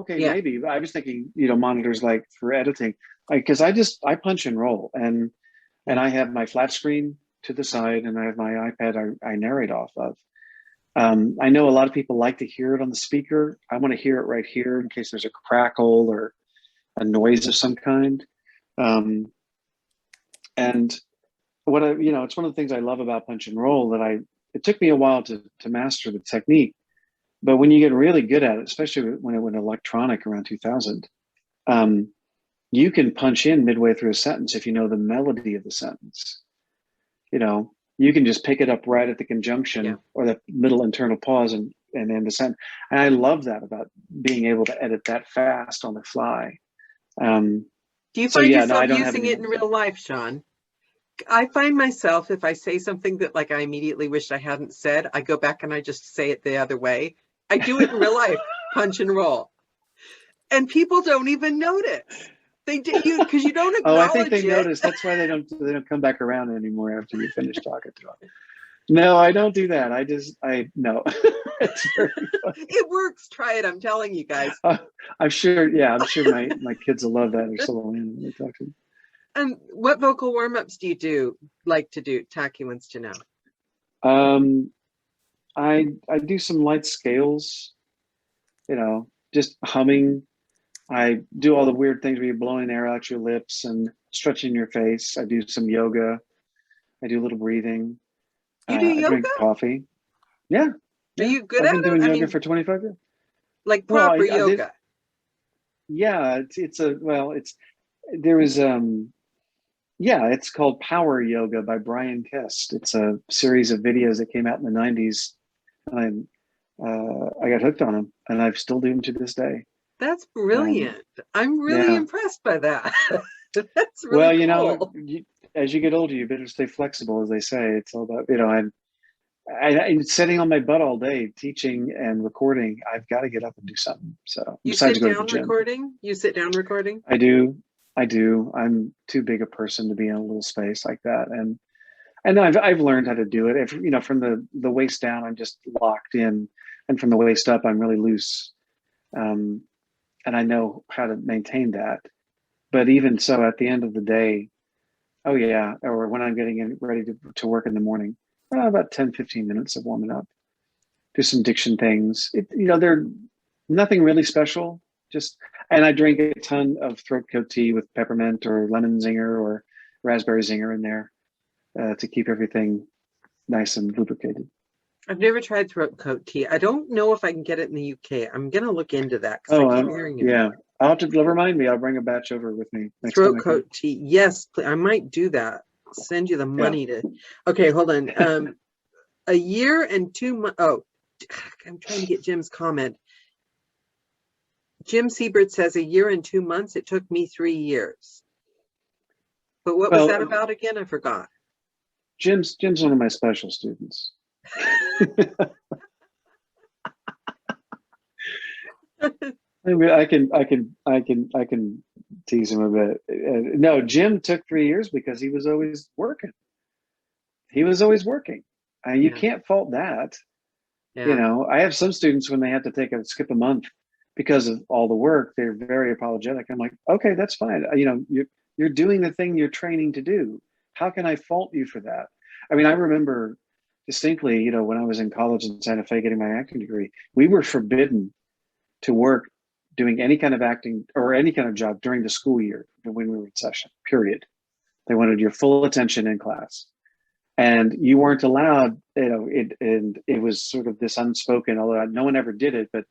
okay, yeah. Maybe. I was thinking, monitors like for editing, because I punch and roll, and I have my flat screen to the side, and I have my iPad I narrate off of. I know a lot of people like to hear it on the speaker. I want to hear it right here in case there's a crackle or a noise of some kind. And what it's one of the things I love about punch and roll, that it took me a while to master the technique. But when you get really good at it, especially when it went electronic around 2000, you can punch in midway through a sentence if you know the melody of the sentence. You can just pick it up right at the conjunction or the middle internal pause and end the sentence. And I love that about being able to edit that fast on the fly. Do you find yourself using it in real life, Sean? I find myself, if I say something that I immediately wish I hadn't said, I go back and I just say it the other way. I do it in real life, punch and roll. And people don't even notice. They do, because you don't acknowledge I think they notice. That's why they don't come back around anymore after you finish talking to them. No, I don't do that. No. It's very funny. It works. Try it. I'm telling you guys. I'm sure. Yeah, I'm sure my kids will love that. They're so when they talk to me. And what vocal warm-ups do you like to do? Taki wants to know. I do some light scales, just humming. I do all the weird things where you're blowing air out your lips and stretching your face. I do some yoga. I do a little breathing. You do yoga? I drink coffee. Yeah. Are you good at it? I've been doing yoga for 25 years. Like proper yoga? It's called Power Yoga by Brian Kest. It's a series of videos that came out in the 90s. And I got hooked on them, and I still do them to this day. That's brilliant. I'm really impressed by that. That's really Well, cool. as you get older, you better stay flexible, as they say. It's all about, I'm sitting on my butt all day teaching and recording. I've got to get up and do something. So You besides sit go to the down gym, recording? You sit down recording? I do. I do. I'm too big a person to be in a little space like that. And I've learned how to do it. If from the waist down, I'm just locked in, and from the waist up, I'm really loose. And I know how to maintain that. But even so, at the end of the day, oh yeah, or when I'm getting in ready to work in the morning, about 10, 15 minutes of warming up. Do some diction things. They're nothing really special. And I drink a ton of throat coat tea with peppermint or lemon zinger or raspberry zinger in there to keep everything nice and lubricated. I've never tried throat coat tea. I don't know if I can get it in the UK. I'm going to look into that because I keep hearing it. Yeah. I'll have to remind me. I'll bring a batch over with me next Throat time. coat tea. Yes, I might do that. Send you the money to. Okay, hold on. A year and 2 months. Oh, I'm trying to get Jim's comment. Jim Siebert says a year and 2 months. It took me 3 years. But what was that about again? I forgot. Jim's one of my special students. I mean, I can tease him a bit. No, Jim took 3 years because he was always working. You can't fault that. Yeah. I have some students when they have to skip a month because of all the work, they're very apologetic. I'm like, okay, that's fine. You're doing the thing you're training to do. How can I fault you for that? I mean, I remember distinctly, when I was in college in Santa Fe getting my acting degree, we were forbidden to work doing any kind of acting or any kind of job during the school year when we were in session, period. They wanted your full attention in class. And you weren't allowed, and it was sort of this unspoken, although no one ever did it, but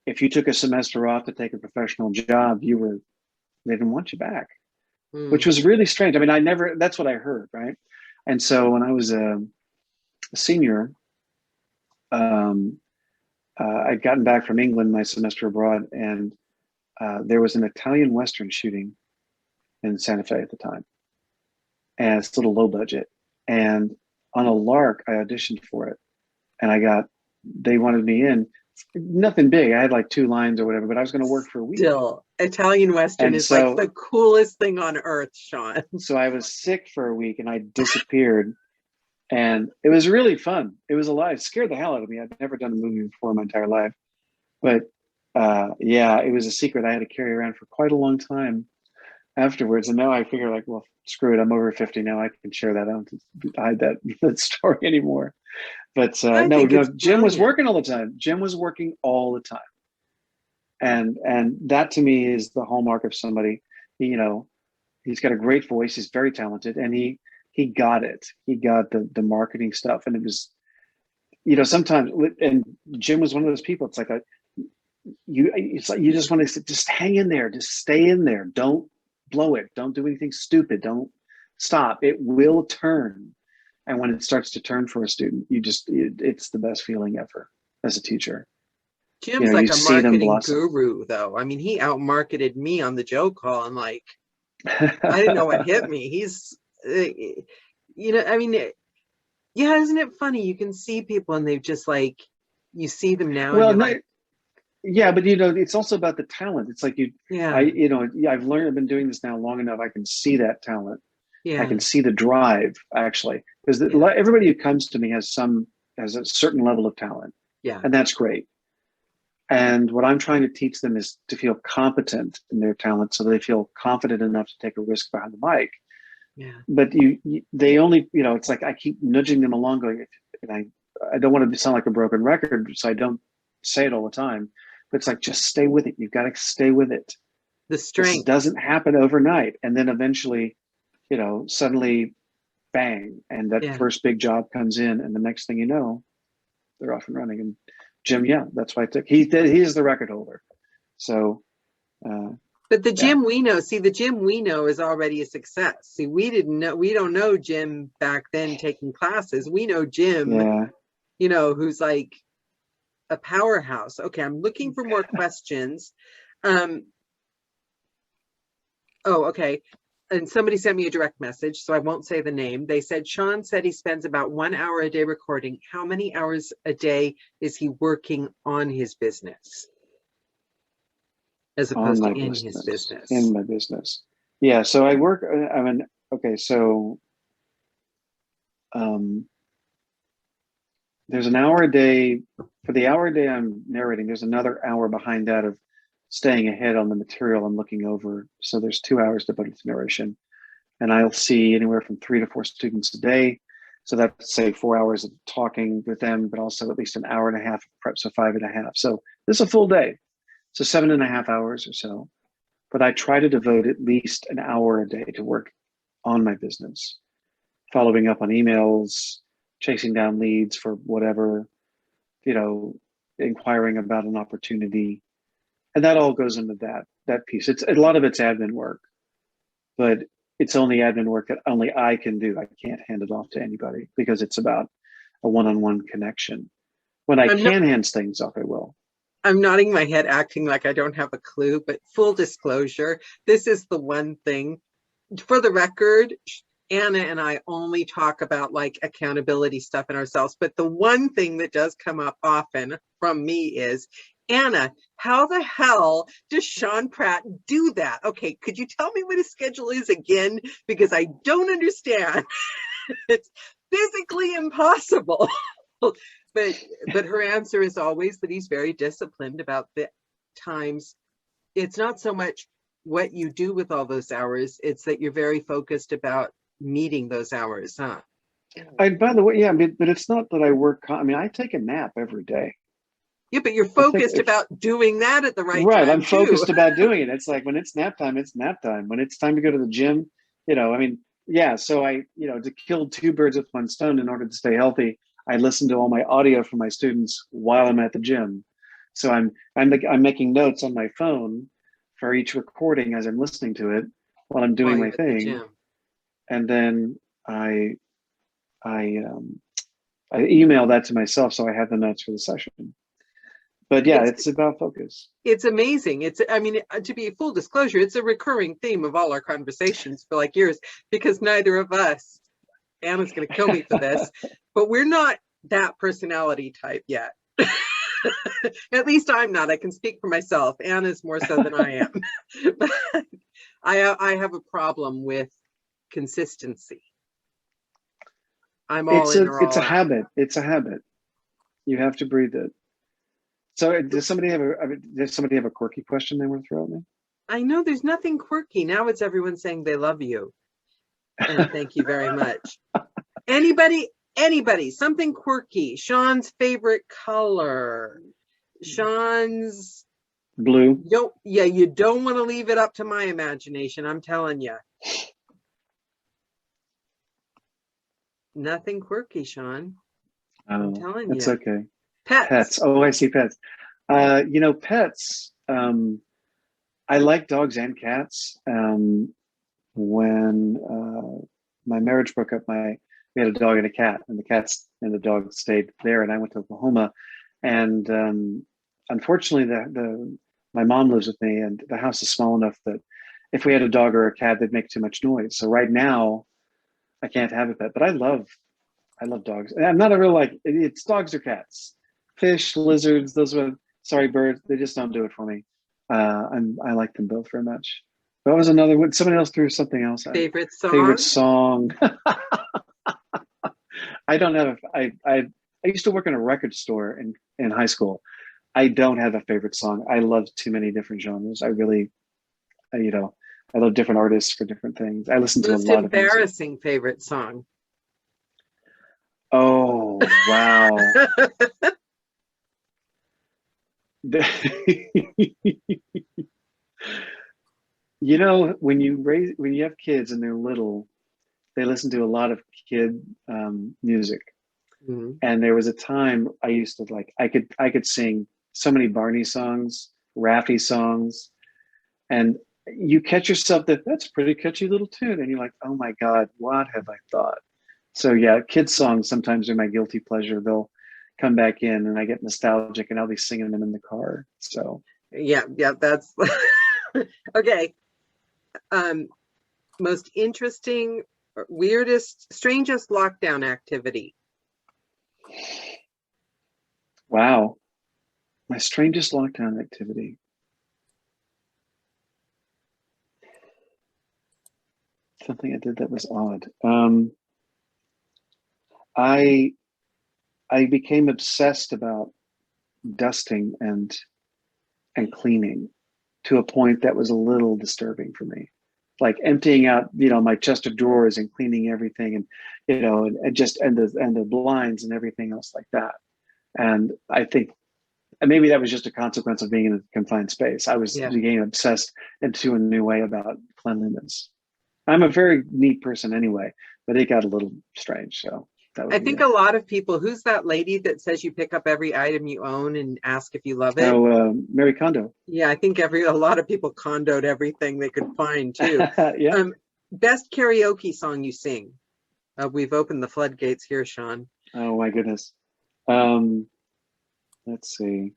if you took a semester off to take a professional job, they didn't want you back, which was really strange. I mean, that's what I heard, right? And so when I was a senior, I'd gotten back from England my semester abroad, and there was an Italian Western shooting in Santa Fe at the time. And it's a little low budget. And on a lark, I auditioned for it. And they wanted me in. Nothing big. I had like 2 lines or whatever, but I was going to work for a week. Still, Italian Western is like the coolest thing on earth, Sean. So I was sick for a week and I disappeared. And it was really fun. It was a lot. It scared the hell out of me. I'd never done a movie before in my entire life. But it was a secret I had to carry around for quite a long time afterwards. And now I figure like, well, screw it. I'm over 50 now. I can share that. I don't hide that story anymore. But Jim was working all the time. Jim was working all the time. And that to me is the hallmark of somebody. He's got a great voice. He's very talented. And he got it. He got the marketing stuff. And it was, sometimes, and Jim was one of those people. It's like it's like you just want to just hang in there, just stay in there. Don't blow it. Don't do anything stupid. Don't stop. It will turn. And when it starts to turn for a student, it's the best feeling ever as a teacher. Jim's like a marketing guru, though. I mean, he outmarketed me on the Joe call. And like, I didn't know what hit me. He's, isn't it funny? You can see people and they've just like, you see them now. Well, and like, yeah, but it's also about the talent. It's like I've learned, I've been doing this now long enough. I can see that talent. Yeah. I can see the drive actually, because everybody who comes to me has a certain level of talent. Yeah. And that's great. And what I'm trying to teach them is to feel competent in their talent so they feel confident enough to take a risk behind the mic. Yeah. But they only, it's like I keep nudging them along going, and I don't want to sound like a broken record, so I don't say it all the time, but it's like, just stay with it. You've got to stay with it. The strength. This doesn't happen overnight. And then eventually, suddenly bang, and that first big job comes in, and the next thing you know, they're off and running. And Jim, that's why he is the record holder. So, but the Jim we know, the Jim we know is already a success. See, we don't know Jim back then taking classes. We know Jim, who's like a powerhouse. Okay, I'm looking for more questions. Okay. and somebody sent me a direct message, so I won't say the name. They said, Sean said he spends about 1 hour a day recording. How many hours a day is he working on his business as On opposed to my in business. his business? In my business. Yeah. So I work, I mean, okay. So there's an hour a day. For the hour a day I'm narrating, there's another hour behind that of staying ahead on the material I'm looking over. So there's 2 hours devoted to narration. And I'll see anywhere from 3 to 4 students a day. So that's, say, 4 hours of talking with them, but also at least an hour and a half of prep, so 5.5. So this is a full day. So 7.5 hours or so. But I try to devote at least an hour a day to work on my business, following up on emails, chasing down leads for whatever, inquiring about an opportunity. And that all goes into that piece. It's a lot of it's admin work, but it's only admin work that only I can do. I can't hand it off to anybody because it's about a one-on-one connection. When I can hand things off, I will. I'm nodding my head, acting like I don't have a clue, but full disclosure, this is the one thing. For the record, Anna and I only talk about like accountability stuff in ourselves, but the one thing that does come up often from me is, Anna, how the hell does Sean Pratt do that? Okay, could you tell me what his schedule is again? Because I don't understand. It's physically impossible. But her answer is always that he's very disciplined about the times. It's not so much what you do with all those hours, it's that you're very focused about meeting those hours, huh? By the way, yeah, but it's not that I work. I mean, I take a nap every day. Yeah, but you're focused about doing that at the right time. Right, I'm focused about doing it. It's like when it's nap time, it's nap time. When it's time to go to the gym, I mean, yeah. So I, to kill 2 birds with 1 stone in order to stay healthy, I listen to all my audio from my students while I'm at the gym. So I'm making notes on my phone for each recording as I'm listening to it while I'm doing my thing, and then I email that to myself so I have the notes for the session. But yeah, it's about focus. It's amazing. I mean, to be full disclosure, it's a recurring theme of all our conversations for like years, because neither of us, Anna's going to kill me for this, but we're not that personality type yet. At least I'm not. I can speak for myself. Anna's more so than I am. But I have a problem with consistency. I'm all in or all out. It's a habit. It's a habit. You have to breathe it. So does somebody have a quirky question they want to throw at me? I know there's nothing quirky. Now it's everyone saying they love you. And thank you very much. Anybody, something quirky. Sean's favorite color. Sean's blue. You don't want to leave it up to my imagination. I'm telling you. Nothing quirky, Sean. I'm telling you. It's okay. Pets. Oh, I see pets. Pets. I like dogs and cats. When my marriage broke up, we had a dog and a cat, and the cats and the dog stayed there, and I went to Oklahoma. And unfortunately, my mom lives with me, and the house is small enough that if we had a dog or a cat, they'd make too much noise. So right now, I can't have a pet. But I love dogs. And I'm not a real it's dogs or cats. Fish, lizards, birds, they just don't do it for me. I like them both very much. What was another one? Somebody else threw something else out. Favorite song? I don't have I used to work in a record store in high school. I don't have a favorite song. I love too many different genres. I really, I love different artists for different things. I listen to a lot of music. Most embarrassing favorite song? Oh, wow. When you have kids and they're little, they listen to a lot of kid music. Mm-hmm. And there was a time I used to I could sing so many Barney songs, Raffi songs, and you catch yourself that's a pretty catchy little tune, and you're like, oh my God, what have I thought? So yeah, kids songs sometimes are my guilty pleasure. They'll come back in and I get nostalgic and I'll be singing them in the car. So yeah, that's okay. most interesting, or weirdest, strangest lockdown activity? Wow. My strangest lockdown activity. Something I did that was odd. I became obsessed about dusting and cleaning to a point that was a little disturbing for me. Like emptying out, my chest of drawers and cleaning everything, and the blinds and everything else like that. And I think maybe that was just a consequence of being in a confined space. I was getting obsessed into a new way about cleanliness. I'm a very neat person anyway, but it got a little strange. So I think a lot of people, who's that lady that says you pick up every item you own and ask if you love it? Oh, Mary Kondo. Yeah, I think a lot of people condoed everything they could find too. Yeah. Best karaoke song you sing? We've opened the floodgates here, Sean. Oh my goodness. Let's see.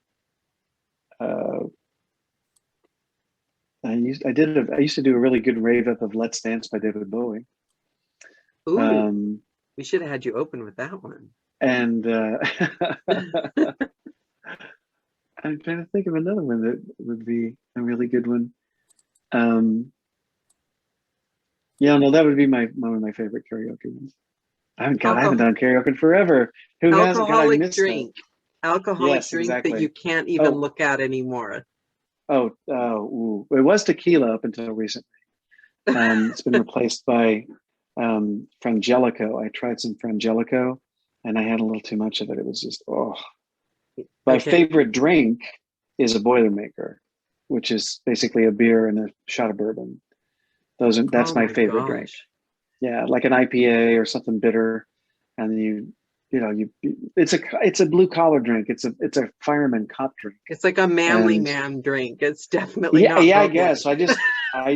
I used to do a really good rave up of "Let's Dance" by David Bowie. Ooh, we should have had you open with that one. And I'm trying to think of another one that would be a really good one. Yeah, no, that would be one of my favorite karaoke ones. I haven't done karaoke in forever. Who hasn't? God, I missed drink. It. Alcoholic Yes, drink exactly. that you can't even look at anymore. It was tequila up until recently. It's been replaced by Frangelico. I tried some Frangelico and I had a little too much of it. It was just, My favorite drink is a Boilermaker, which is basically a beer and a shot of bourbon. That's my favorite drink. Yeah, like an IPA or something bitter. And it's a blue collar drink. It's a fireman cop drink. It's like a manly man drink. It's definitely not. Yeah, I guess. I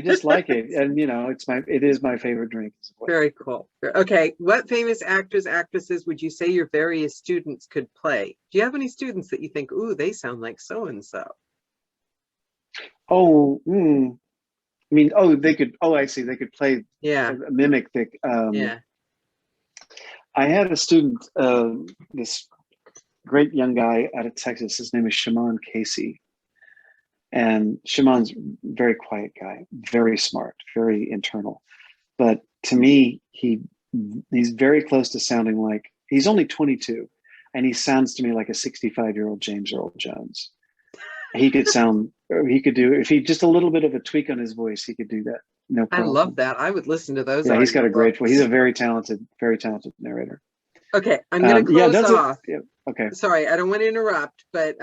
just like it, and it is my favorite drink as well. Very cool. Okay, what famous actors, actresses would you say your various students could play? Do you have any students that you think, ooh, they sound like so and so? They could. Oh, I see. They could play. Yeah. Mimic the. Yeah. I had a student, this great young guy out of Texas. His name is Shimon Casey. And Shimon's a very quiet guy, very smart, very internal. But to me, he's very close to sounding like, he's only 22, and he sounds to me like a 65-year-old James Earl Jones. He could do, if he just a little bit of a tweak on his voice, he could do that. No problem. I love that. I would listen to those. Yeah, he's got a great voice. He's a very talented narrator. Okay, I'm going to close off. Okay. Sorry, I don't want to interrupt, but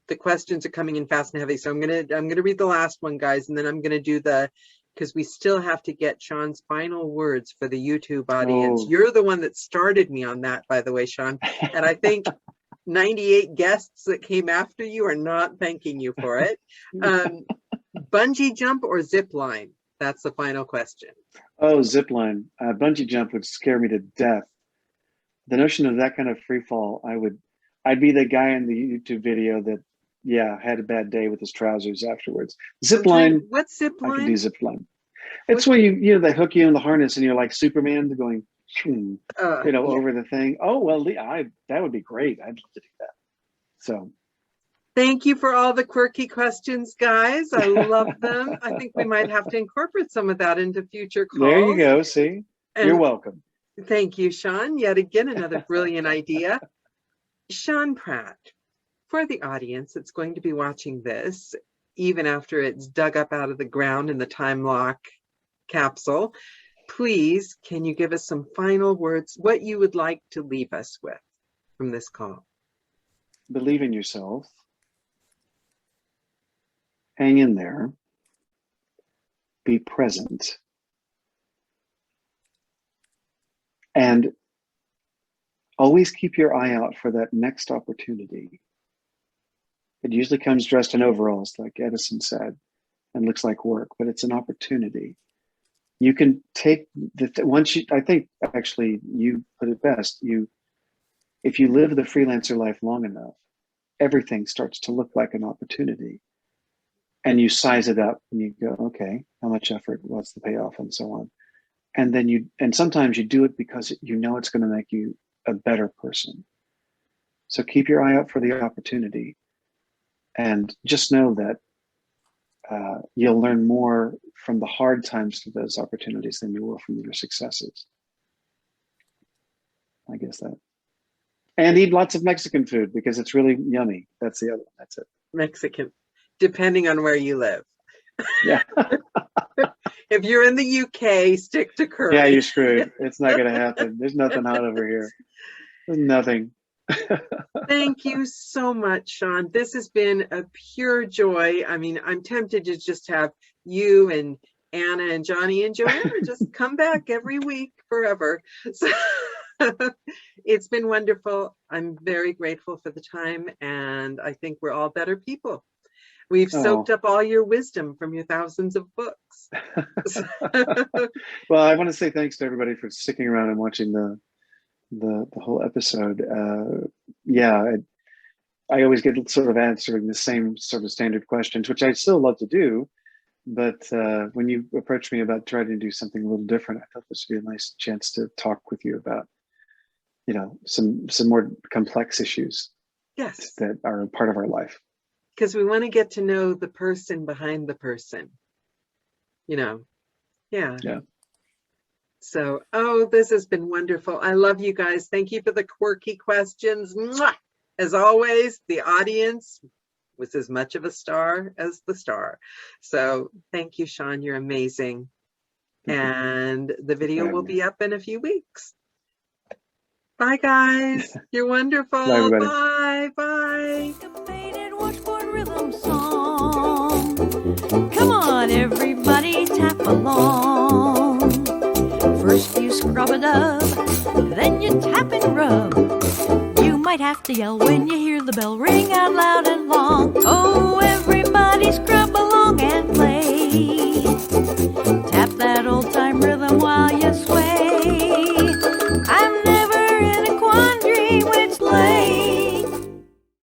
the questions are coming in fast and heavy. So I'm gonna read the last one, guys, and then I'm gonna do because we still have to get Sean's final words for the YouTube audience. You're the one that started me on that, by the way, Sean. And I think 98 guests that came after you are not thanking you for it. Bungee jump or zip line? That's the final question. Oh, zip line. Bungee jump would scare me to death. The notion of that kind of free fall, I'd be the guy in the YouTube video that, had a bad day with his trousers afterwards. Zip line. What's zip line? I could do zip line. It's when they hook you in the harness and you're like Superman going, over the thing. Oh, well, that would be great. I'd love to do that. So. Thank you for all the quirky questions, guys. I love them. I think we might have to incorporate some of that into future calls. There you go. See, you're welcome. Thank you, Sean. Yet again, another brilliant idea. Sean Pratt, for the audience that's going to be watching this, even after it's dug up out of the ground in the time lock capsule, please, can you give us some final words, what you would like to leave us with from this call? Believe in yourself. Hang in there. Be present. And always keep your eye out for that next opportunity. It usually comes dressed in overalls, like Edison said, and looks like work, but it's an opportunity. You can take I think actually you put it best. If you live the freelancer life long enough, everything starts to look like an opportunity. And you size it up and you go, okay, how much effort, what's the payoff, and so on. And then sometimes you do it because you know it's going to make you a better person. So keep your eye out for the opportunity, and just know that you'll learn more from the hard times through those opportunities than you will from your successes. I guess that. And eat lots of Mexican food because it's really yummy. That's the other one. That's it. Mexican, depending on where you live. Yeah. If you're in the UK, stick to curry. Yeah, you're screwed. It's not going to happen. There's nothing hot over here. There's nothing. Thank you so much, Sean. This has been a pure joy. I mean, I'm tempted to just have you and Anna and Johnny and Joanna just come back every week forever. So it's been wonderful. I'm very grateful for the time, and I think we're all better people. We've soaked up all your wisdom from your thousands of books. Well, I want to say thanks to everybody for sticking around and watching the whole episode. I always get sort of answering the same sort of standard questions, which I still love to do. But when you approached me about trying to do something a little different, I thought this would be a nice chance to talk with you about, some more complex issues. Yes, that are a part of our life. Because we want to get to know the person behind the person. Yeah. So, this has been wonderful. I love you guys. Thank you for the quirky questions. Mwah! As always, the audience was as much of a star as the star. So thank you, Sean. You're amazing. And the video will be up in a few weeks. Bye, guys. You're wonderful. Bye, everybody. Bye. Bye. Rhythm song. Come on, everybody, tap along. First you scrub a dub, then you tap and rub. You might have to yell when you hear the bell ring out loud and